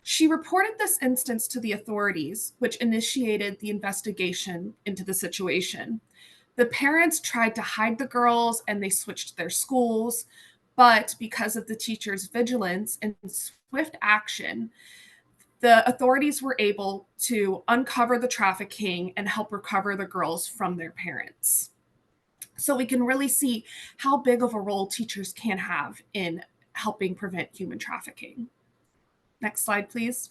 She reported this instance to the authorities, which initiated the investigation into the situation. The parents tried to hide the girls and they switched their schools, but because of the teacher's vigilance and swift action, the authorities were able to uncover the trafficking and help recover the girls from their parents. So we can really see how big of a role teachers can have in helping prevent human trafficking. Next slide, please.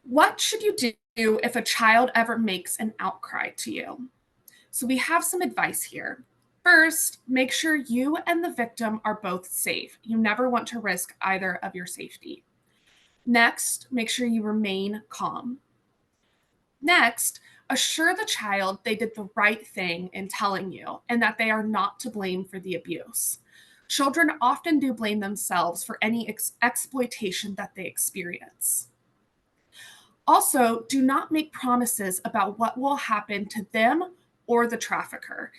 What should you do if a child ever makes an outcry to you? So we have some advice here. First, make sure you and the victim are both safe. You never want to risk either of your safety. Next, make sure you remain calm. Next, assure the child they did the right thing in telling you and that they are not to blame for the abuse. Children often do blame themselves for any exploitation that they experience. Also, do not make promises about what will happen to them or the trafficker.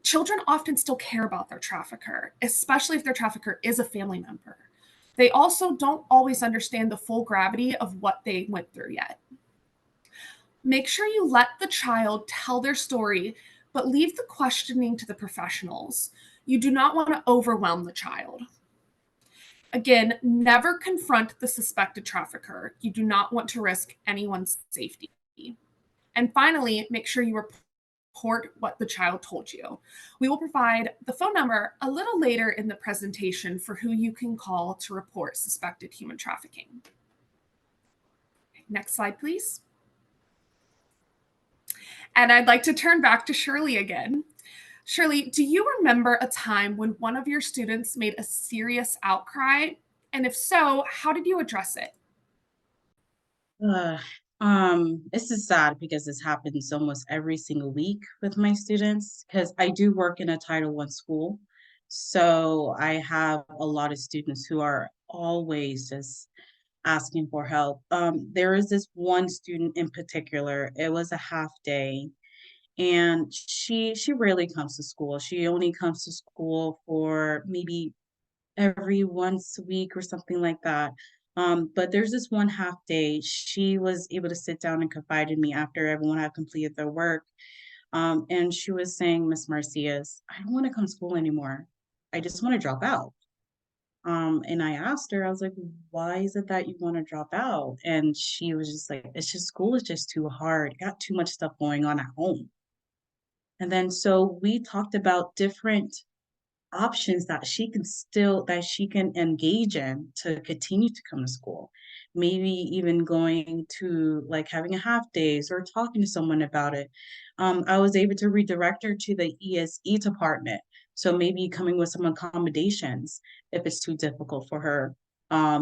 Children often still care about their trafficker, especially if their trafficker is a family member. They also don't always understand the full gravity of what they went through yet. Make sure you let the child tell their story, but leave the questioning to the professionals. You do not want to overwhelm the child. Again, never confront the suspected trafficker. You do not want to risk anyone's safety. And finally, make sure you report what the child told you. We will provide the phone number a little later in the presentation for who you can call to report suspected human trafficking. Next slide, please. And I'd like to turn back to Shirley again. Shirley, do you remember a time when one of your students made a serious outcry? And if so, how did you address it? This is sad because this happens almost every single week with my students because I do work in a Title I school. So I have a lot of students who are always just asking for help. There is this one student in particular, it was a half day, and she rarely comes to school. She only comes to school for maybe every once a week or something like that. But there's this one half day, she was able to sit down and confide in me after everyone had completed their work. And she was saying, Miss Marcias, I don't want to come to school anymore. I just want to drop out. And I asked her, I was like, why is it that you want to drop out? And she was just like, it's just school is just too hard. Got too much stuff going on at home. And then so we talked about different options that she can engage in to continue to come to school. Maybe even going to like having a half days or talking to someone about it. I was able to redirect her to the ESE department. So maybe coming with some accommodations if it's too difficult for her. I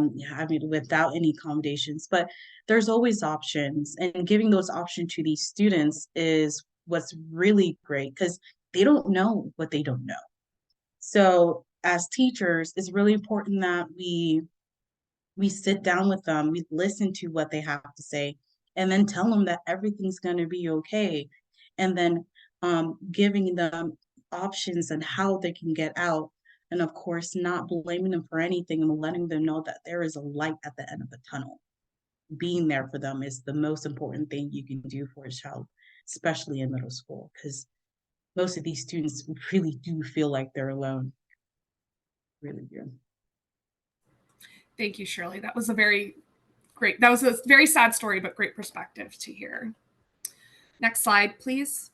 mean, without any accommodations, but there's always options, and giving those options to these students is what's really great because they don't know what they don't know. So as teachers, it's really important that we sit down with them, we listen to what they have to say, and then tell them that everything's going to be okay. And then giving them options and how they can get out. And of course, not blaming them for anything and letting them know that there is a light at the end of the tunnel. Being there for them is the most important thing you can do for a child, especially in middle school, because most of these students really do feel like they're alone. Really do. Thank you, Shirley. That was a very sad story, but great perspective to hear. Next slide, please.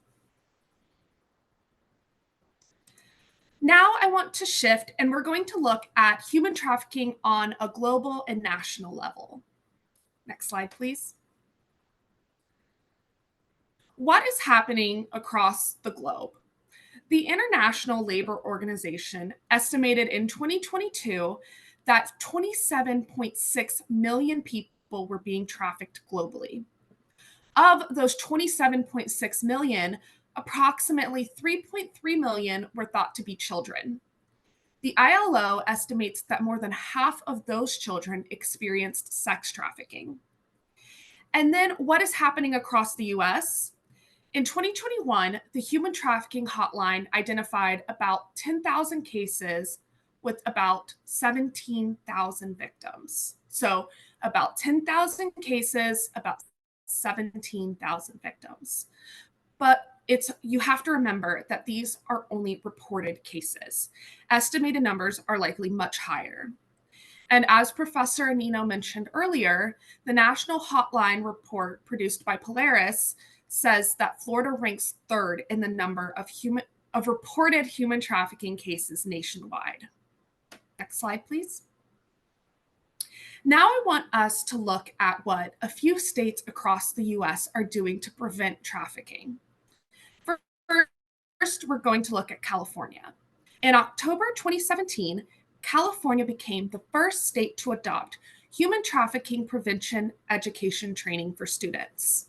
Now I want to shift, and we're going to look at human trafficking on a global and national level. Next slide, please. What is happening across the globe? The International Labor Organization estimated in 2022 that 27.6 million people were being trafficked globally. Of those 27.6 million, approximately 3.3 million were thought to be children. The ILO estimates that more than half of those children experienced sex trafficking. And then what is happening across the US? In 2021, the Human Trafficking Hotline identified about 10,000 cases with about 17,000 victims. So about 10,000 cases, about 17,000 victims. But you have to remember that these are only reported cases. Estimated numbers are likely much higher. And as Professor Anino mentioned earlier, the National Hotline report produced by Polaris says that Florida ranks third in the number of reported human trafficking cases nationwide. Next slide, please. Now I want us to look at what a few states across the US are doing to prevent trafficking. First, we're going to look at California. In October 2017, California became the first state to adopt human trafficking prevention education training for students.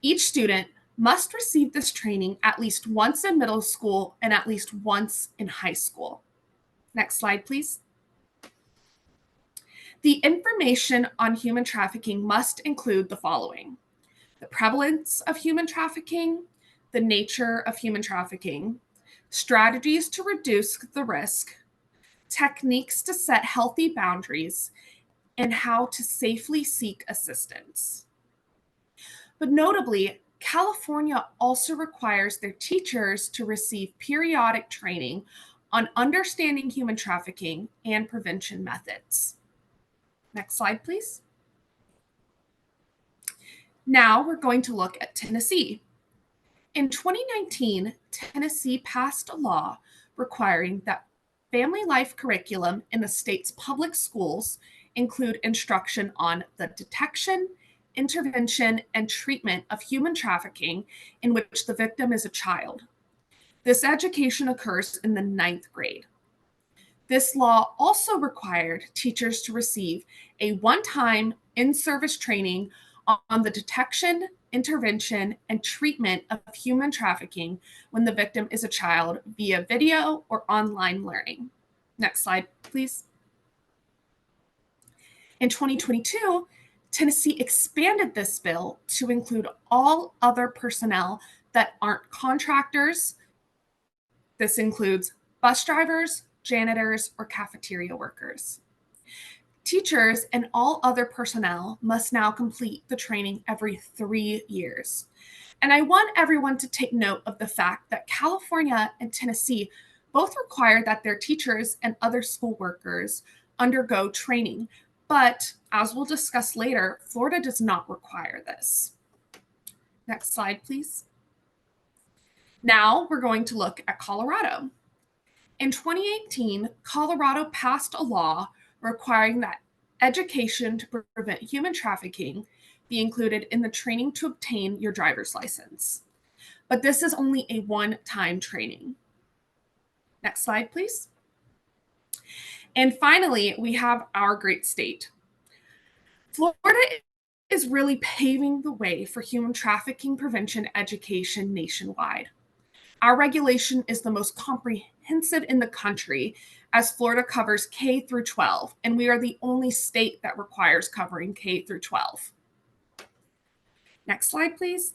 Each student must receive this training at least once in middle school and at least once in high school. Next slide, please. The information on human trafficking must include the following: the prevalence of human trafficking, the nature of human trafficking, strategies to reduce the risk, techniques to set healthy boundaries, and how to safely seek assistance. But notably, California also requires their teachers to receive periodic training on understanding human trafficking and prevention methods. Next slide, please. Now we're going to look at Tennessee. In 2019, Tennessee passed a law requiring that family life curriculum in the state's public schools include instruction on the detection, intervention, and treatment of human trafficking in which the victim is a child. This education occurs in the 9th grade. This law also required teachers to receive a one-time in-service training on the detection, intervention, and treatment of human trafficking when the victim is a child via video or online learning. Next slide, please. In 2022, Tennessee expanded this bill to include all other personnel that aren't contractors. This includes bus drivers, janitors, or cafeteria workers. Teachers and all other personnel must now complete the training every 3 years. And I want everyone to take note of the fact that California and Tennessee both require that their teachers and other school workers undergo training. But as we'll discuss later, Florida does not require this. Next slide, please. Now we're going to look at Colorado. In 2018, Colorado passed a law requiring that education to prevent human trafficking be included in the training to obtain your driver's license. But this is only a one-time training. Next slide, please. And finally, we have our great state. Florida is really paving the way for human trafficking prevention education nationwide. Our regulation is the most comprehensive in the country, as Florida covers K through 12, and we are the only state that requires covering K through 12. Next slide, please.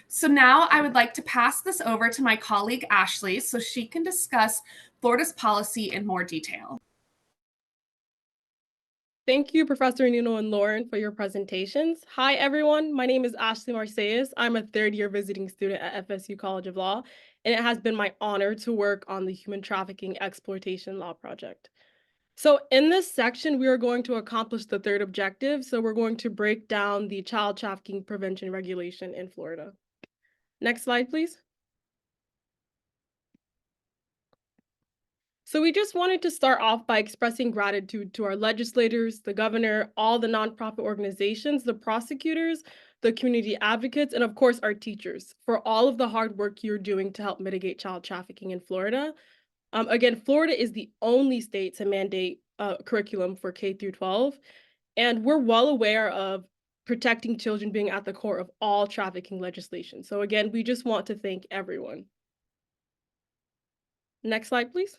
So now I would like to pass this over to my colleague Ashley so she can discuss Florida's policy in more detail. Thank you, Professor Nino and Lauren, for your presentations. Hi, everyone. My name is Ashley Marseilles. I'm a third-year visiting student at FSU College of Law, and it has been my honor to work on the Human Trafficking Exploitation Law Project. So in this section, we are going to accomplish the third objective. So we're going to break down the child trafficking prevention regulation in Florida. Next slide, please. So we just wanted to start off by expressing gratitude to our legislators, the governor, all the nonprofit organizations, the prosecutors, the community advocates, and of course our teachers for all of the hard work you're doing to help mitigate child trafficking in Florida. Again, Florida is the only state to mandate curriculum for K through 12, and we're well aware of protecting children being at the core of all trafficking legislation. So again, we just want to thank everyone. Next slide, please.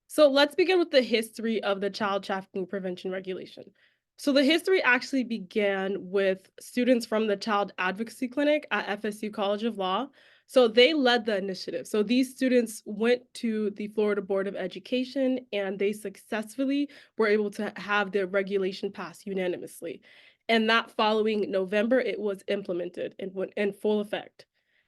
So let's begin with the history of the child trafficking prevention regulation. So the history actually began with students from the Child Advocacy Clinic at FSU College of Law. So they led the initiative. So these students went to the Florida Board of Education and they successfully were able to have their regulation passed unanimously. And that following November, it was implemented and went in full effect.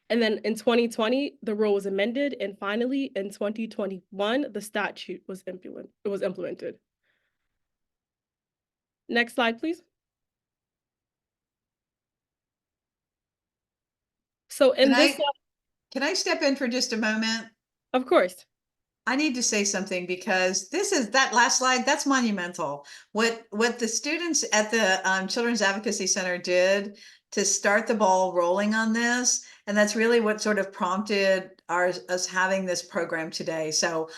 And then in 2020, the rule was amended, and finally in 2021, the statute was implemented. Next slide, please. So in this slide, Can I step in for just a moment? of course. I need to say something because that last slide, that's monumental. What the students at the Children's Advocacy Center did to start the ball rolling on this, and that's really what sort of prompted us having this program today. So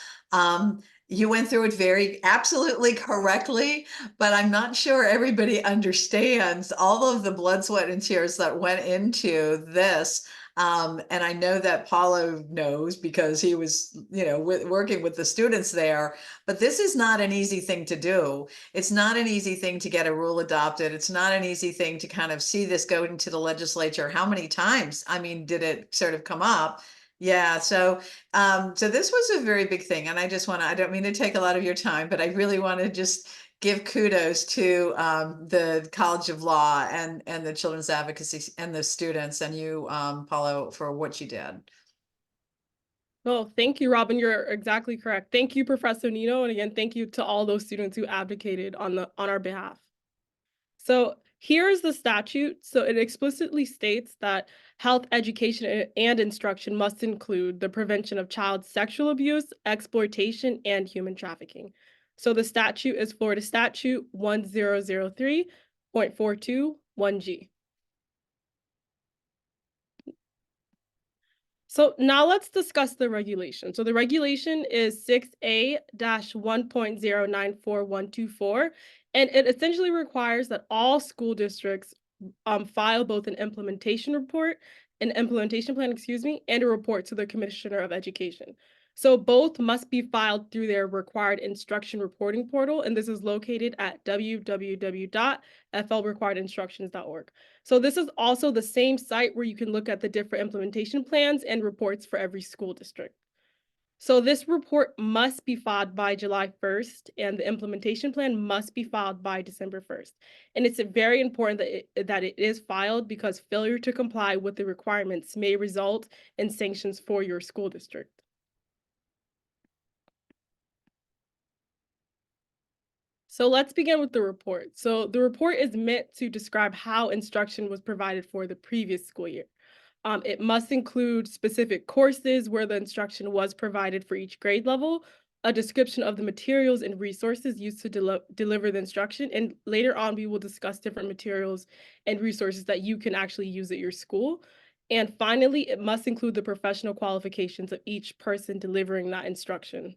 you went through it very absolutely correctly, but I'm not sure everybody understands all of the blood, sweat, and tears that went into this. And I know that Paulo knows because he was, working with the students there, but this is not an easy thing to do. It's not an easy thing to get a rule adopted. It's not an easy thing to kind of see this go into the legislature. How many times, I mean, did it sort of come up? Yeah, so this was a very big thing. And I don't mean to take a lot of your time, but I really want to just give kudos to the College of Law and the Children's Advocacy and the students and you, Paulo, for what you did. Well, thank you, Robin. You're exactly correct. Thank you, Professor Nino. And again, thank you to all those students who advocated on our behalf. So here's the statute. So it explicitly states that health education and instruction must include the prevention of child sexual abuse, exploitation, and human trafficking. So the statute is Florida Statute 1003.421G. So now let's discuss the regulation. So the regulation is 6A-1.094124, and it essentially requires that all school districts file both an implementation plan, and a report to the Commissioner of Education. So both must be filed through their required instruction reporting portal, and this is located at www.flrequiredinstructions.org. So this is also the same site where you can look at the different implementation plans and reports for every school district. So this report must be filed by July 1st, and the implementation plan must be filed by December 1st. And it's very important that it is filed because failure to comply with the requirements may result in sanctions for your school district. So let's begin with the report. So the report is meant to describe how instruction was provided for the previous school year. It must include specific courses where the instruction was provided for each grade level, a description of the materials and resources used to deliver the instruction, and later on we will discuss different materials and resources that you can actually use at your school. And finally, it must include the professional qualifications of each person delivering that instruction.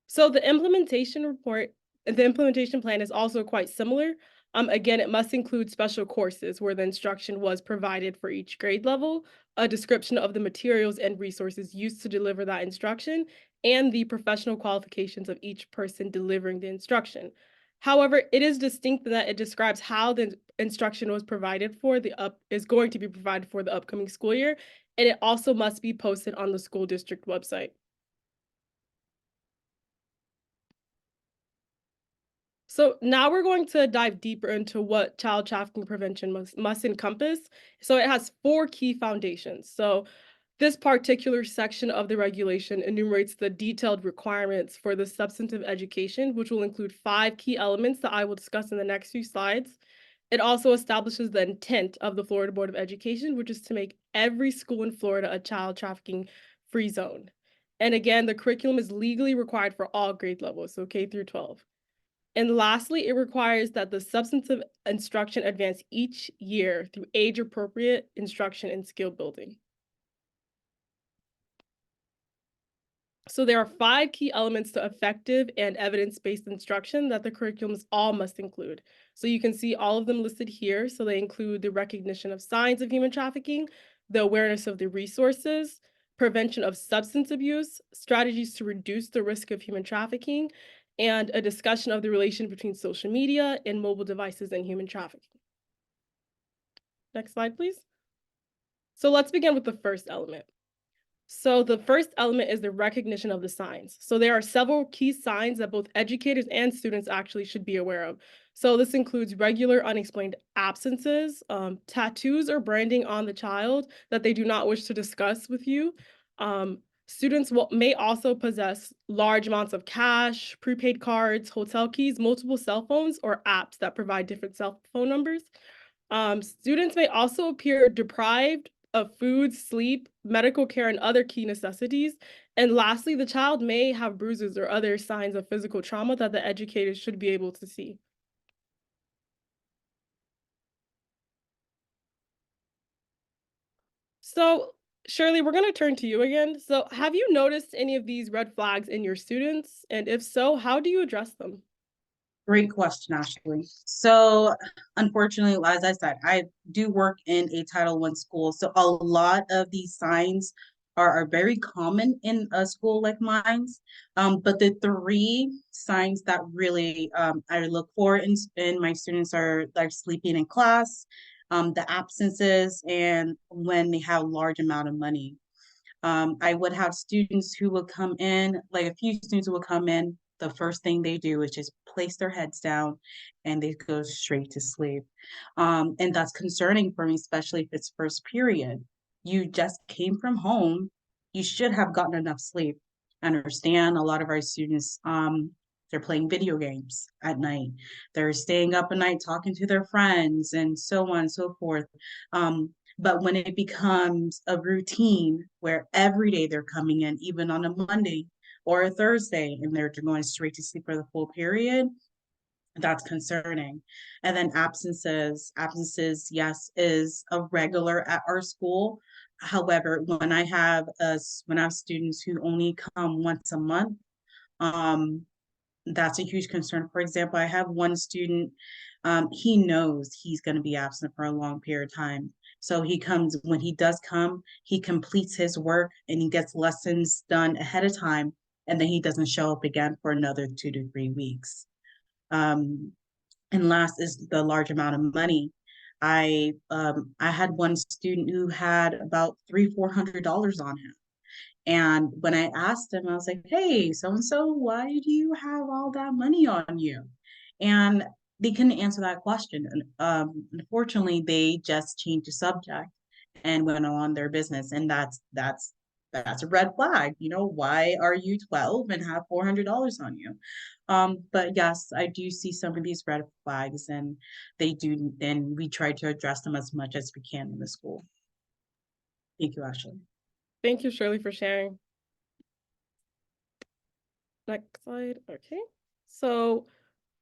So the implementation report the implementation plan is also quite similar. Again, it must include special courses where the instruction was provided for each grade level, a description of the materials and resources used to deliver that instruction, and the professional qualifications of each person delivering the instruction. However, it is distinct in that it describes how the instruction was provided for is going to be provided for the upcoming school year, and it also must be posted on the school district website. So now we're going to dive deeper into what child trafficking prevention must encompass. So it has 4 key foundations. So this particular section of the regulation enumerates the detailed requirements for the substantive education, which will include 5 key elements that I will discuss in the next few slides. It also establishes the intent of the Florida Board of Education, which is to make every school in Florida a child trafficking free zone. And again, the curriculum is legally required for all grade levels, so K through 12. And lastly, it requires that the substantive instruction advance each year through age-appropriate instruction and skill building. So there are 5 key elements to effective and evidence-based instruction that the curriculums all must include. So you can see all of them listed here. So they include the recognition of signs of human trafficking, the awareness of the resources, prevention of substance abuse, strategies to reduce the risk of human trafficking, and a discussion of the relation between social media and mobile devices and human trafficking. Next slide, please. So let's begin with the first element. So the first element is the recognition of the signs. So there are several key signs that both educators and students actually should be aware of. So this includes regular unexplained absences, tattoos or branding on the child that they do not wish to discuss with you. Students may also possess large amounts of cash, prepaid cards, hotel keys, multiple cell phones, or apps that provide different cell phone numbers. Students may also appear deprived of food, sleep, medical care, and other key necessities. And lastly, the child may have bruises or other signs of physical trauma that the educators should be able to see. So, Shirley, we're going to turn to you again. So, have you noticed any of these red flags in your students? And if so, how do you address them? Great question, Ashley. So, unfortunately, as I said, I do work in a Title I school. So, a lot of these signs are very common in a school like mine. But the 3 signs that really I look for in my students are like sleeping in class, the absences, and when they have large amount of money. I would have students who will come in, like a few students who will come in, the first thing they do is just place their heads down and they go straight to sleep. And that's concerning for me, especially if it's first period. You just came from home, you should have gotten enough sleep. I understand a lot of our students, they're playing video games at night. They're staying up at night talking to their friends and so on and so forth. But when it becomes a routine where every day they're coming in, even on a Monday or a Thursday, and they're going straight to sleep for the full period, that's concerning. And then absences, yes, is a regular at our school. However, when I have students who only come once a month, that's a huge concern. For example, I have one student, he knows he's going to be absent for a long period of time. So when he does come, he completes his work and he gets lessons done ahead of time. And then he doesn't show up again for another 2 to 3 weeks. And last is the large amount of money. I had one student who had about $300-400 on him. And when I asked him, I was like, hey, so-and-so, why do you have all that money on you? And they couldn't answer that question. And unfortunately, they just changed the subject and went on their business. And that's a red flag. Why are you 12 and have $400 on you? But yes, I do see some of these red flags, and we try to address them as much as we can in the school. Thank you, Ashley. Thank you, Shirley, for sharing. Next slide. Okay. So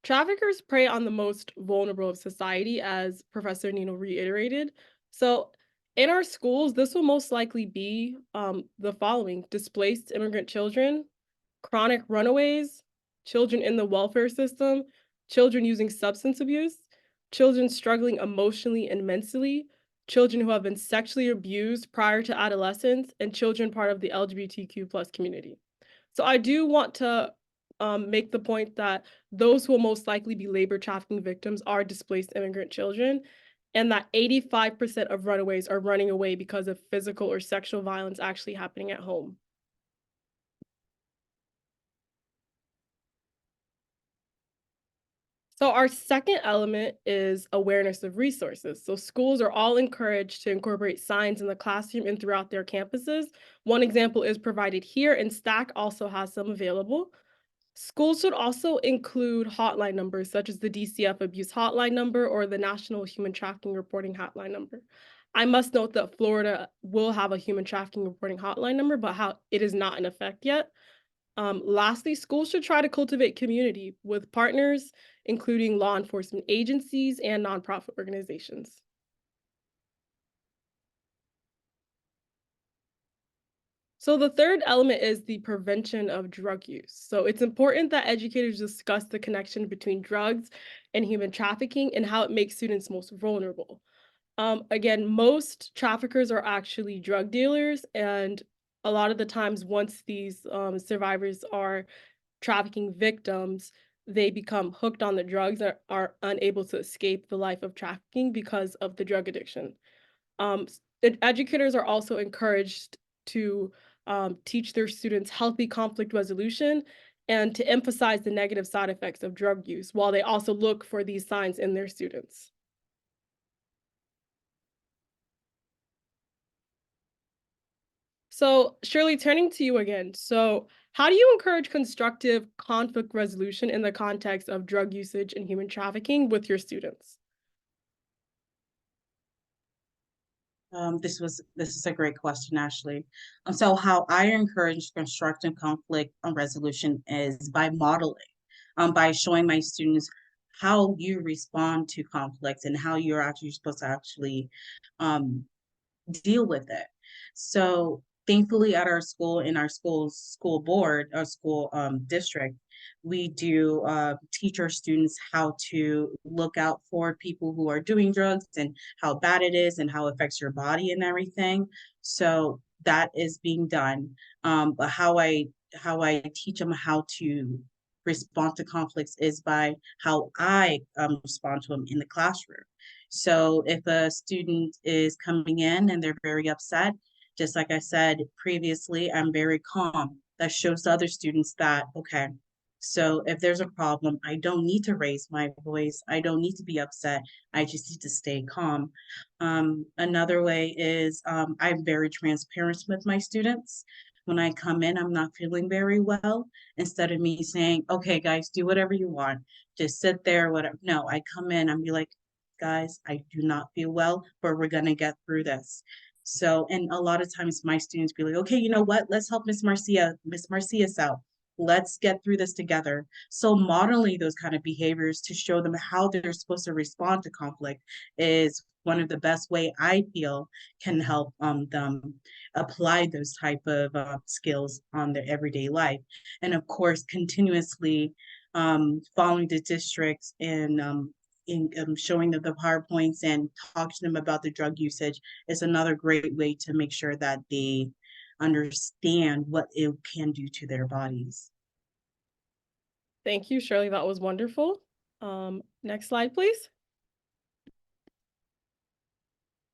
traffickers prey on the most vulnerable of society, as Professor Nino reiterated. So in our schools, this will most likely be the following: displaced immigrant children, chronic runaways, children in the welfare system, children using substance abuse, children struggling emotionally and mentally, children who have been sexually abused prior to adolescence, and children part of the LGBTQ plus community. So I do want to make the point that those who will most likely be labor trafficking victims are displaced immigrant children, and that 85% of runaways are running away because of physical or sexual violence actually happening at home. So our second element is awareness of resources. So schools are all encouraged to incorporate science in the classroom and throughout their campuses. One example is provided here, and STAC also has some available. Schools should also include hotline numbers such as the DCF abuse hotline number or the National Human Trafficking Reporting Hotline number. I must note that Florida will have a human trafficking reporting hotline number, but how it is not in effect yet. Lastly, schools should try to cultivate community with partners, including law enforcement agencies and nonprofit organizations. So the third element is the prevention of drug use. So it's important that educators discuss the connection between drugs and human trafficking and how it makes students most vulnerable. Again, most traffickers are actually drug dealers, and a lot of the times, once these survivors are trafficking victims, they become hooked on the drugs and are unable to escape the life of trafficking because of the drug addiction. Educators are also encouraged to teach their students healthy conflict resolution and to emphasize the negative side effects of drug use while they also look for these signs in their students. So, Shirley, turning to you again. So, how do you encourage constructive conflict resolution in the context of drug usage and human trafficking with your students? This is a great question, Ashley. So how I encourage constructive conflict resolution is by modeling, by showing my students how you respond to conflicts and how you're actually supposed to actually um, deal with it. So thankfully at our school, in our school board, our school district, we do teach our students how to look out for people who are doing drugs and how bad it is and how it affects your body and everything. So that is being done. But how I teach them how to respond to conflicts is by how I respond to them in the classroom. So if a student is coming in and they're very upset, just like I said previously, I'm very calm. That shows the other students that, okay, so if there's a problem, I don't need to raise my voice. I don't need to be upset. I just need to stay calm. Another way is I'm very transparent with my students. When I come in, I'm not feeling very well. Instead of me saying, okay, guys, do whatever you want, just sit there, whatever. No, I come in, I'm be like, guys, I do not feel well, but we're gonna get through this. So, and a lot of times my students be like, okay, you know what? Let's help Miss Marcia's out. Let's get through this together. So modeling those kind of behaviors to show them how they're supposed to respond to conflict is one of the best way I feel can help them apply those type of skills on their everyday life. And of course, continuously following the districts and in showing them the PowerPoints and talking to them about the drug usage is another great way to make sure that they understand what it can do to their bodies. Thank you, Shirley. That was wonderful. Next slide, please.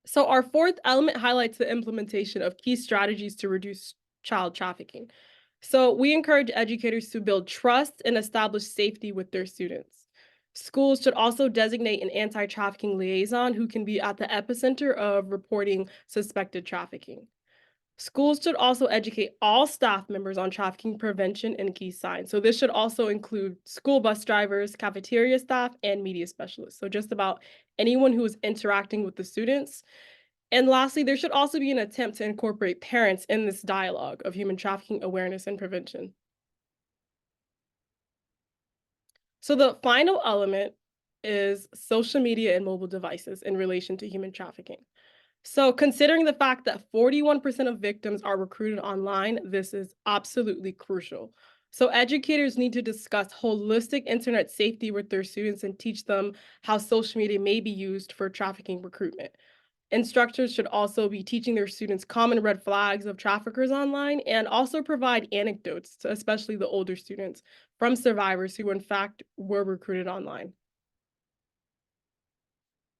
So our fourth element highlights the implementation of key strategies to reduce child trafficking. So we encourage educators to build trust and establish safety with their students. Schools should also designate an anti-trafficking liaison who can be at the epicenter of reporting suspected trafficking. Schools should also educate all staff members on trafficking prevention and key signs. So this should also include school bus drivers, cafeteria staff, and media specialists. So just about anyone who is interacting with the students. And lastly, there should also be an attempt to incorporate parents in this dialogue of human trafficking awareness and prevention. So the final element is social media and mobile devices in relation to human trafficking. So considering the fact that 41% of victims are recruited online, this is absolutely crucial. So educators need to discuss holistic internet safety with their students and teach them how social media may be used for trafficking recruitment. Instructors should also be teaching their students common red flags of traffickers online and also provide anecdotes to especially the older students from survivors who in fact were recruited online.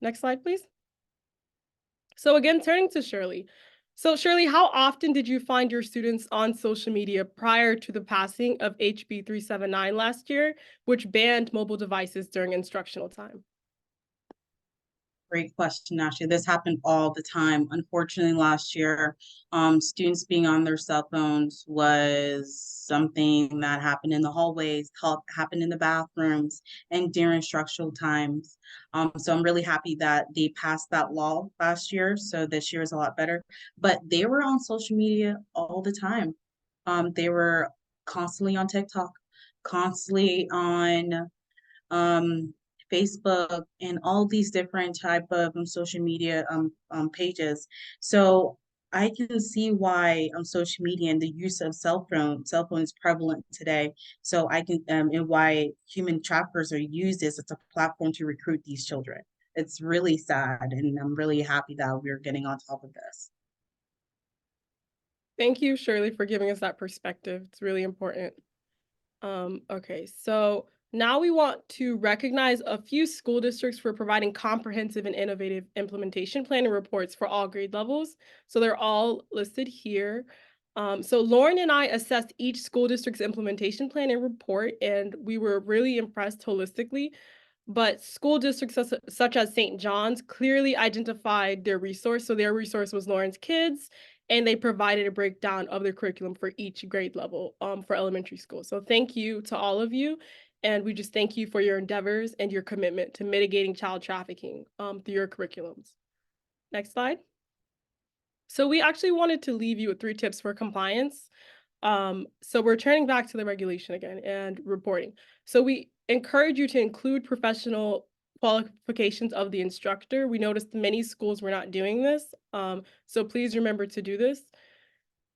Next slide, please. So again, turning to Shirley. So Shirley, how often did you find your students on social media prior to the passing of HB 379 last year, which banned mobile devices during instructional time? Great question, Ashley. This happened all the time. Unfortunately, last year, students being on their cell phones was something that happened in the hallways, happened in the bathrooms, and during instructional times. So I'm really happy that they passed that law last year. So this year is a lot better. But they were on social media all the time. They were constantly on TikTok, constantly on um, Facebook, and all these different type of social media pages. So I can see why social media and the use of cell phone is prevalent today. So I can and why human traffickers are used as a platform to recruit these children. It's really sad, and I'm really happy that we're getting on top of this. Thank you, Shirley, for giving us that perspective. It's really important. Okay, so now we want to recognize a few school districts for providing comprehensive and innovative implementation plan and reports for all grade levels. So they're all listed here. So Lauren and I assessed each school district's implementation plan and report, and we were really impressed holistically. But school districts such as St. John's clearly identified their resource. So their resource was Lauren's kids, and they provided a breakdown of their curriculum for each grade level for elementary school. So thank you to all of you. And we just thank you for your endeavors and your commitment to mitigating child trafficking through your curriculums. Next slide. So we actually wanted to leave you with 3 tips for compliance. So we're turning back to the regulation again and reporting. So we encourage you to include professional qualifications of the instructor. We noticed many schools were not doing this. So please remember to do this.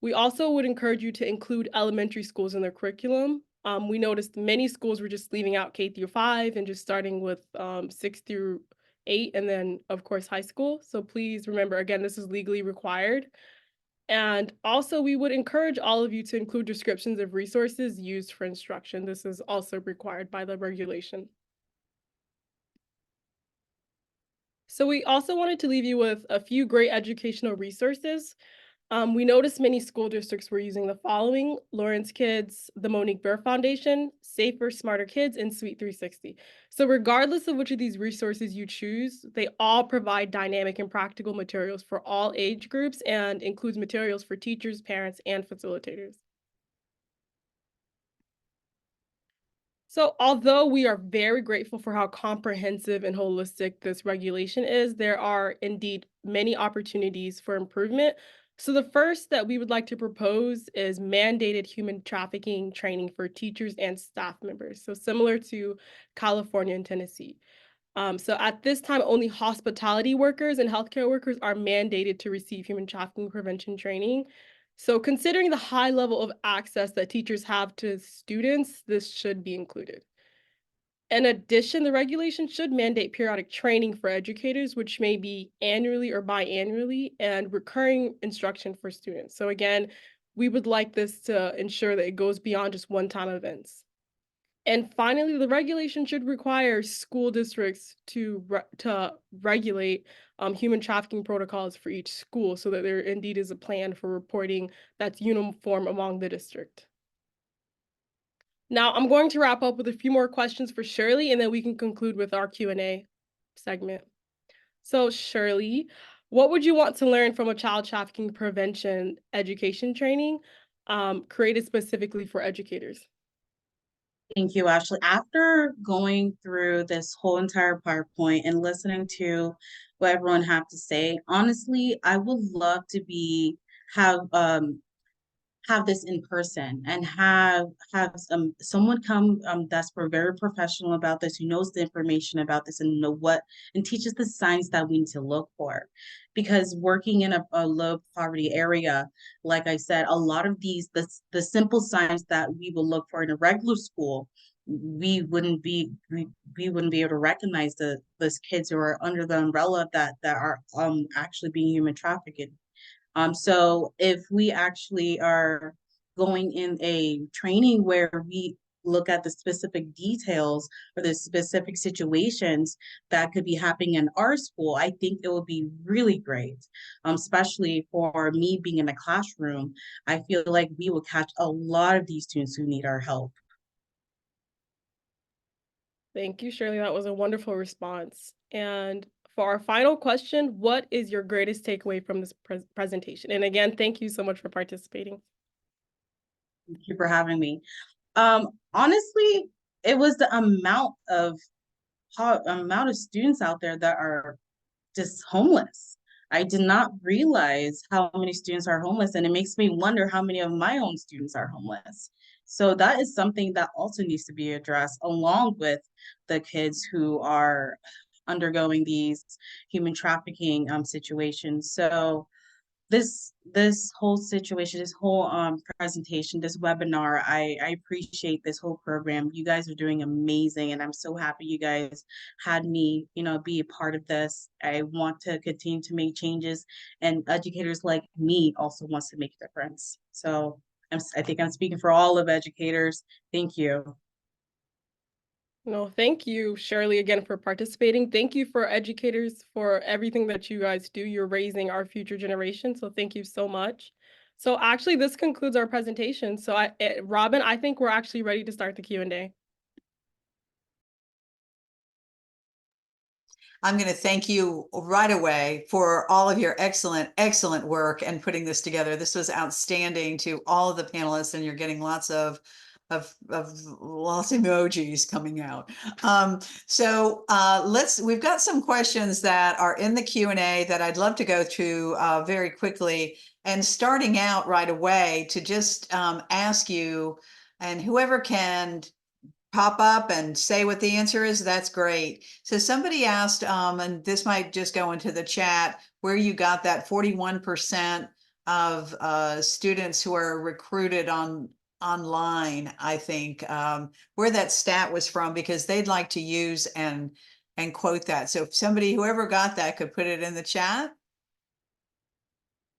We also would encourage you to include elementary schools in their curriculum. We noticed many schools were just leaving out K through 5 and just starting with 6 through 8, and then of course high school. So please remember, again, this is legally required. And also, we would encourage all of you to include descriptions of resources used for instruction. This is also required by the regulation. So we also wanted to leave you with a few great educational resources. We noticed many school districts were using the following: Lawrence Kids, the Monique Burr Foundation, Safer, Smarter Kids, and Sweet 360. So regardless of which of these resources you choose, they all provide dynamic and practical materials for all age groups and includes materials for teachers, parents, and facilitators. So although we are very grateful for how comprehensive and holistic this regulation is, there are indeed many opportunities for improvement. So the first that we would like to propose is mandated human trafficking training for teachers and staff members. So similar to California and Tennessee. So at this time, only hospitality workers and healthcare workers are mandated to receive human trafficking prevention training. So considering the high level of access that teachers have to students, this should be included. In addition, the regulation should mandate periodic training for educators, which may be annually or biannually, and recurring instruction for students. So again, we would like this to ensure that it goes beyond just one-time events. And finally, the regulation should require school districts to regulate human trafficking protocols for each school so that there indeed is a plan for reporting that's uniform among the district. Now, I'm going to wrap up with a few more questions for Shirley, and then we can conclude with our Q&A segment. So Shirley, what would you want to learn from a child trafficking prevention education training created specifically for educators? Thank you, Ashley. After going through this whole entire PowerPoint and listening to what everyone had to say, honestly, I would love to have have this in person and have someone come that's very professional about this, who knows the information about this and know what and teaches the signs that we need to look for. Because working in a low poverty area, like I said, a lot of the simple signs that we will look for in a regular school, we wouldn't be able to recognize those kids who are under the umbrella that are actually being human trafficked. So if we actually are going in a training where we look at the specific details or the specific situations that could be happening in our school, I think it would be really great. Especially for me being in a classroom, I feel like we will catch a lot of these students who need our help. Thank you, Shirley. That was a wonderful response. And for our final question, what is your greatest takeaway from this presentation? And again, thank you so much for participating. Thank you for having me. Honestly, it was the amount of students out there that are just homeless. I did not realize how many students are homeless, and it makes me wonder how many of my own students are homeless. So that is something that also needs to be addressed, along with the kids who are undergoing these human trafficking situations. So this whole situation, this whole presentation, this webinar, I appreciate this whole program. You guys are doing amazing, and I'm so happy you guys had me, be a part of this. I want to continue to make changes, and educators like me also wants to make a difference. So I think I'm speaking for all of educators. Thank you. No, thank you, Shirley, again for participating. Thank you for educators for everything that you guys do. You're raising our future generation, so thank you so much. So actually, this concludes our presentation. So Robin, I think we're actually ready to start the Q&A. I'm going to thank you right away for all of your excellent work and putting this together. This was outstanding to all of the panelists, and you're getting lots of emojis coming out. We've got some questions that are in the Q&A that I'd love to go through very quickly, and starting out right away to just ask you, and whoever can pop up and say what the answer is, that's great. So somebody asked, and this might just go into the chat, where you got that 41% of students who are recruited online, I think, where that stat was from, because they'd like to use and quote that. So if somebody, whoever got that, could put it in the chat,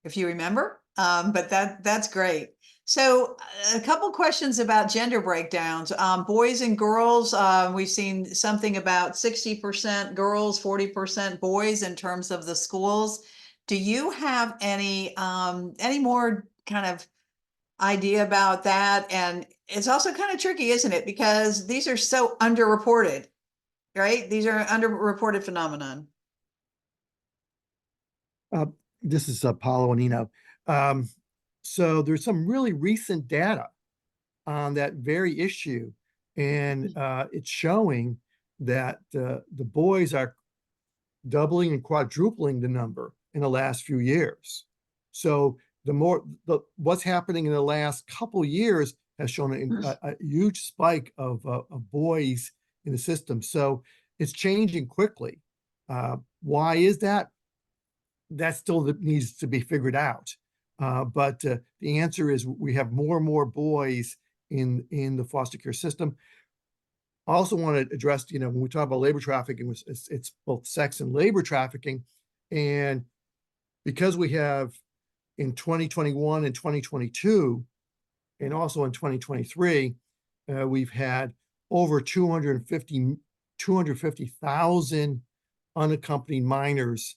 if you remember, but that's great. So a couple questions about gender breakdowns. Boys and girls, we've seen something about 60% girls, 40% boys in terms of the schools. Do you have any more kind of idea about that? And it's also kind of tricky, isn't it? Because these are so underreported, right? These are underreported phenomenon. This is Paulo and Nino. So there's some really recent data on that very issue, and it's showing that the boys are doubling and quadrupling the number in the last few years. So what's happening in the last couple years has shown a huge spike of boys in the system. So it's changing quickly. Why is that? That still needs to be figured out. But the answer is we have more and more boys in the foster care system. I also want to address, when we talk about labor trafficking, it's both sex and labor trafficking. And because we have in 2021 and 2022, and also in 2023, we've had over 250,000 unaccompanied minors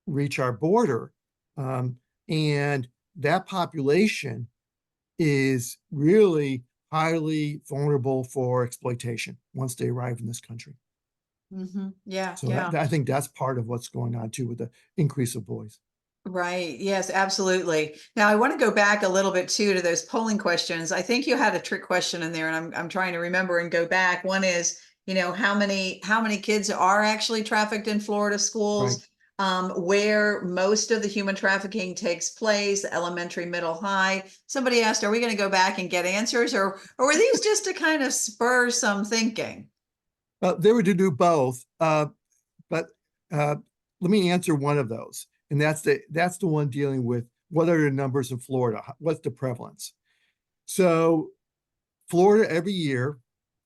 reach our border. And that population is really highly vulnerable for exploitation once they arrive in this country. Yeah, So yeah. I think that's part of what's going on too, with the increase of boys. Right. Yes, absolutely. Now I want to go back a little bit too to those polling questions. I think you had a trick question in there, and I'm trying to remember and go back. One is, how many kids are actually trafficked in Florida schools? where most of the human trafficking takes place, elementary, middle, high. Somebody asked, are we going to go back and get answers, or were these just to kind of spur some thinking? They were to do both, but let me answer one of those, and that's the one dealing with what are the numbers in Florida? What's the prevalence? So Florida every year,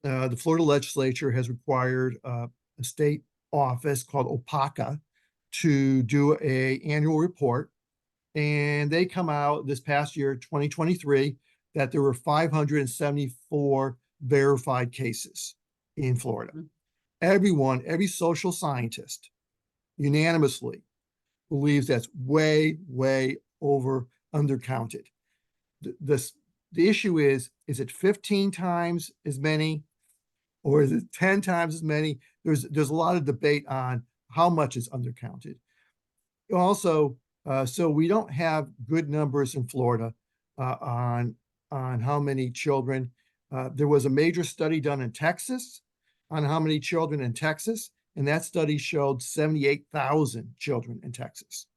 the Florida legislature has required a state office called OPACA to do a annual report. And they come out this past year, 2023, that there were 574 verified cases in Florida. Every social scientist unanimously believes that's way, way undercounted. The issue is it 15 times as many, or is it 10 times as many? There's a lot of debate on how much is undercounted. Also, so we don't have good numbers in Florida on how many children. There was a major study done in Texas on how many children in Texas, and that study showed 78,000 children in Texas.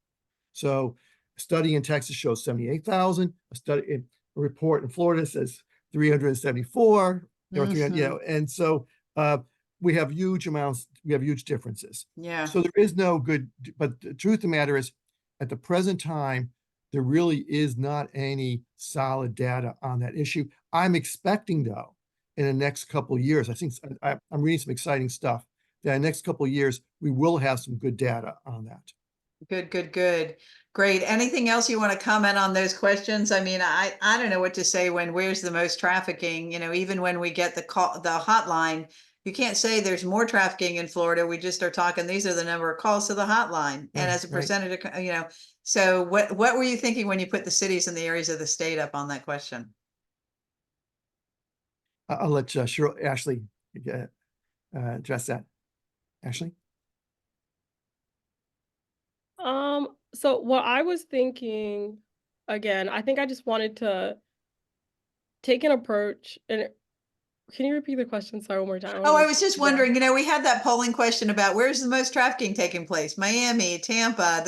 So a study in Texas shows 78,000. A report in Florida says 374. And so we have huge amounts. We have huge differences. Yeah. So there is no good. But the truth of the matter is, at the present time, there really is not any solid data on that issue. I'm expecting, though, in the next couple of years, I think I'm reading some exciting stuff, that in the next couple of years, we will have some good data on that. Good. Great. Anything else you want to comment on those questions? I mean, I don't know what to say when where's the most trafficking, even when we get the hotline, you can't say there's more trafficking in Florida. We just are talking, these are the number of calls to the hotline. And as a percentage of, so what were you thinking when you put the cities and the areas of the state up on that question? I'll let Ashley address that. Ashley? So what I was thinking, again, I think I just wanted to take an approach. And can you repeat the question? Sorry, one more time. Oh, I was just wondering, we had that polling question about where's the most trafficking taking place? Miami, Tampa,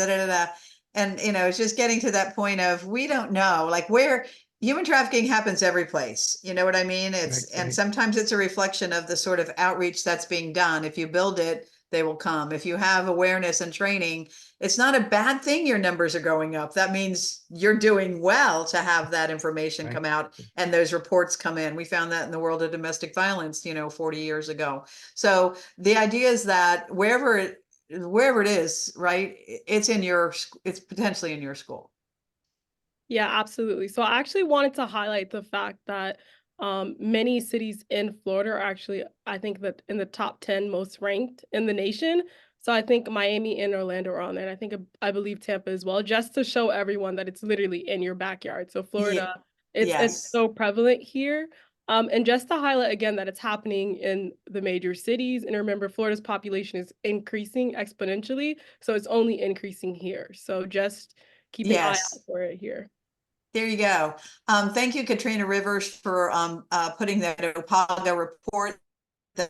And, it's just getting to that point of, we don't know, like, where human trafficking happens every place. You know what I mean? And sometimes it's a reflection of the sort of outreach that's being done. If you build it, they will come. If you have awareness and training, it's not a bad thing your numbers are going up. That means you're doing well to have that information come out and those reports come in. We found that in the world of domestic violence, 40 years ago. So the idea is that wherever it is, right, it's potentially in your school. Yeah, absolutely. So I actually wanted to highlight the fact that many cities in Florida are actually, I think, that in the top 10 most ranked in the nation. So I think Miami and Orlando are on there. And I believe Tampa as well, just to show everyone that it's literally in your backyard. So Florida, it's so prevalent here. And just to highlight again that it's happening in the major cities. And remember, Florida's population is increasing exponentially. So it's only increasing here. So just keep an eye out for it here. There you go. Thank you, Katrina Rivers, for putting that OPAGA report that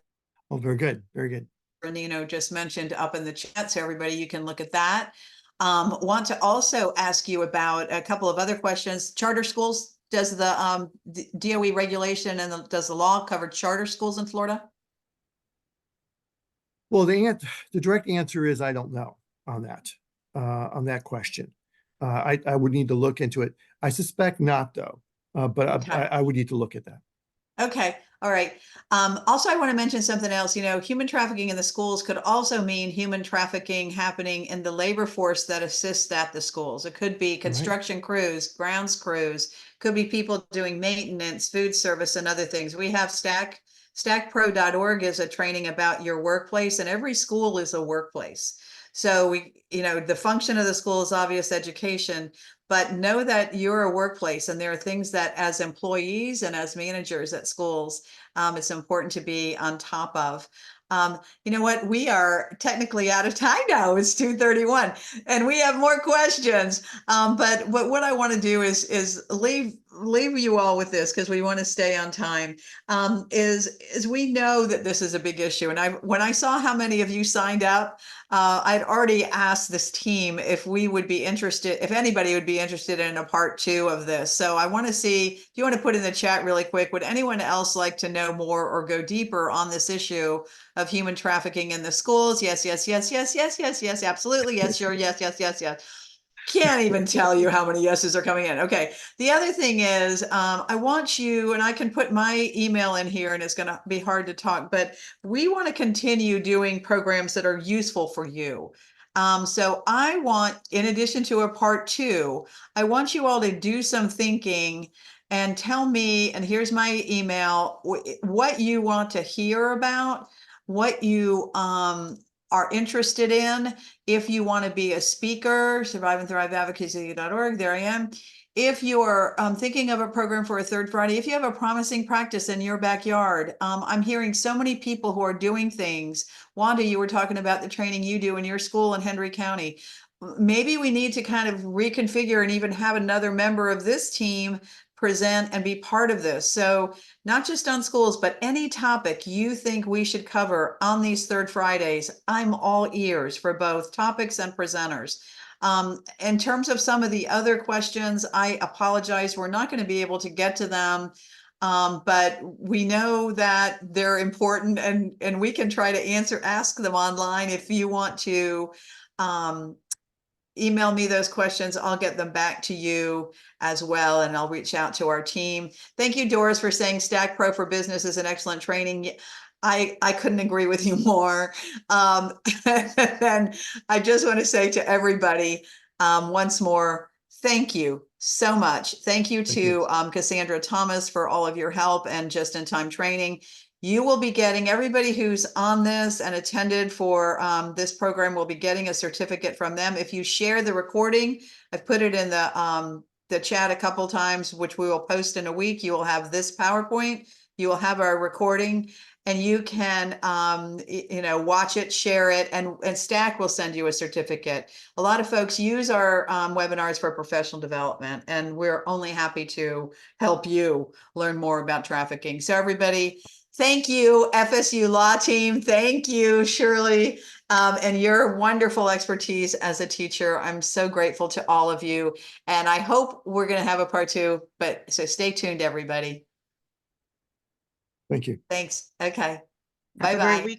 very good. Nino just mentioned up in the chat. So everybody, you can look at that. Want to also ask you about a couple of other questions. Charter schools, does the DOE regulation and does the law cover charter schools in Florida? Well, the direct answer is I don't know on that question. I would need to look into it. I suspect not, though, but I would need to look at that. Okay. All right. Also, I want to mention something else. Human trafficking in the schools could also mean human trafficking happening in the labor force that assists at the schools. It could be construction crews, grounds crews, could be people doing maintenance, food service, and other things. We have stackpro.org is a training about your workplace, and every school is a workplace. So the function of the school is obvious education, but know that you're a workplace and there are things that as employees and as managers at schools, it's important to be on top of. You know what? We are technically out of time now. It's 2:31 and we have more questions. But what I want to do is leave leave you all with this because we want to stay on time. Is we know that this is a big issue, and when I saw how many of you signed up, I'd already asked this team if we would be interested, if anybody would be interested in a part 2 of this. So I want to see if you want to put in the chat really quick. Would anyone else like to know more or go deeper on this issue of human trafficking in the schools? Yes, yes, yes, yes, yes, yes, yes, absolutely. Yes, sure. Yes, yes, yes, yes. Can't even tell you how many yeses are coming in. Okay. The other thing is, I want you, and I can put my email in here and it's going to be hard to talk, but we want to continue doing programs that are useful for you. So I want, in addition to a part 2, I want you all to do some thinking and tell me, and here's my email, what you want to hear about, what you, are interested in. If you want to be a speaker, surviveandthriveadvocacy.org, there I am. If you are thinking of a program for a third Friday, if you have a promising practice in your backyard, I'm hearing so many people who are doing things. Wanda, you were talking about the training you do in your school in Henry County. Maybe we need to kind of reconfigure and even have another member of this team present and be part of this. So not just on schools, but any topic you think we should cover on these third Fridays, I'm all ears for both topics and presenters. In terms of some of the other questions, I apologize. We're not going to be able to get to them. But we know that they're important, and we can try to ask them online. If you want to, email me those questions, I'll get them back to you as well, and I'll reach out to our team. Thank you, Doris, for saying Stack Pro for Business is an excellent training. I couldn't agree with you more. And I just want to say to everybody, once more, thank you so much. Thank you to Cassandra Thomas for all of your help and just-in-time training. You will be getting, everybody who's on this and attended for this program will be getting a certificate from them. If you share the recording, I've put it in the chat a couple times, which we will post in a week. You will have this PowerPoint, you will have our recording, and you can watch it, share it, and Stack will send you a certificate. A lot of folks use our webinars for professional development, and we're only happy to help you learn more about trafficking. So everybody, thank you, FSU Law Team. Thank you, Shirley, and your wonderful expertise as a teacher. I'm so grateful to all of you, and I hope we're going to have a part 2, so stay tuned, everybody. Thank you. Thanks. Okay. Have a great Bye-bye. week.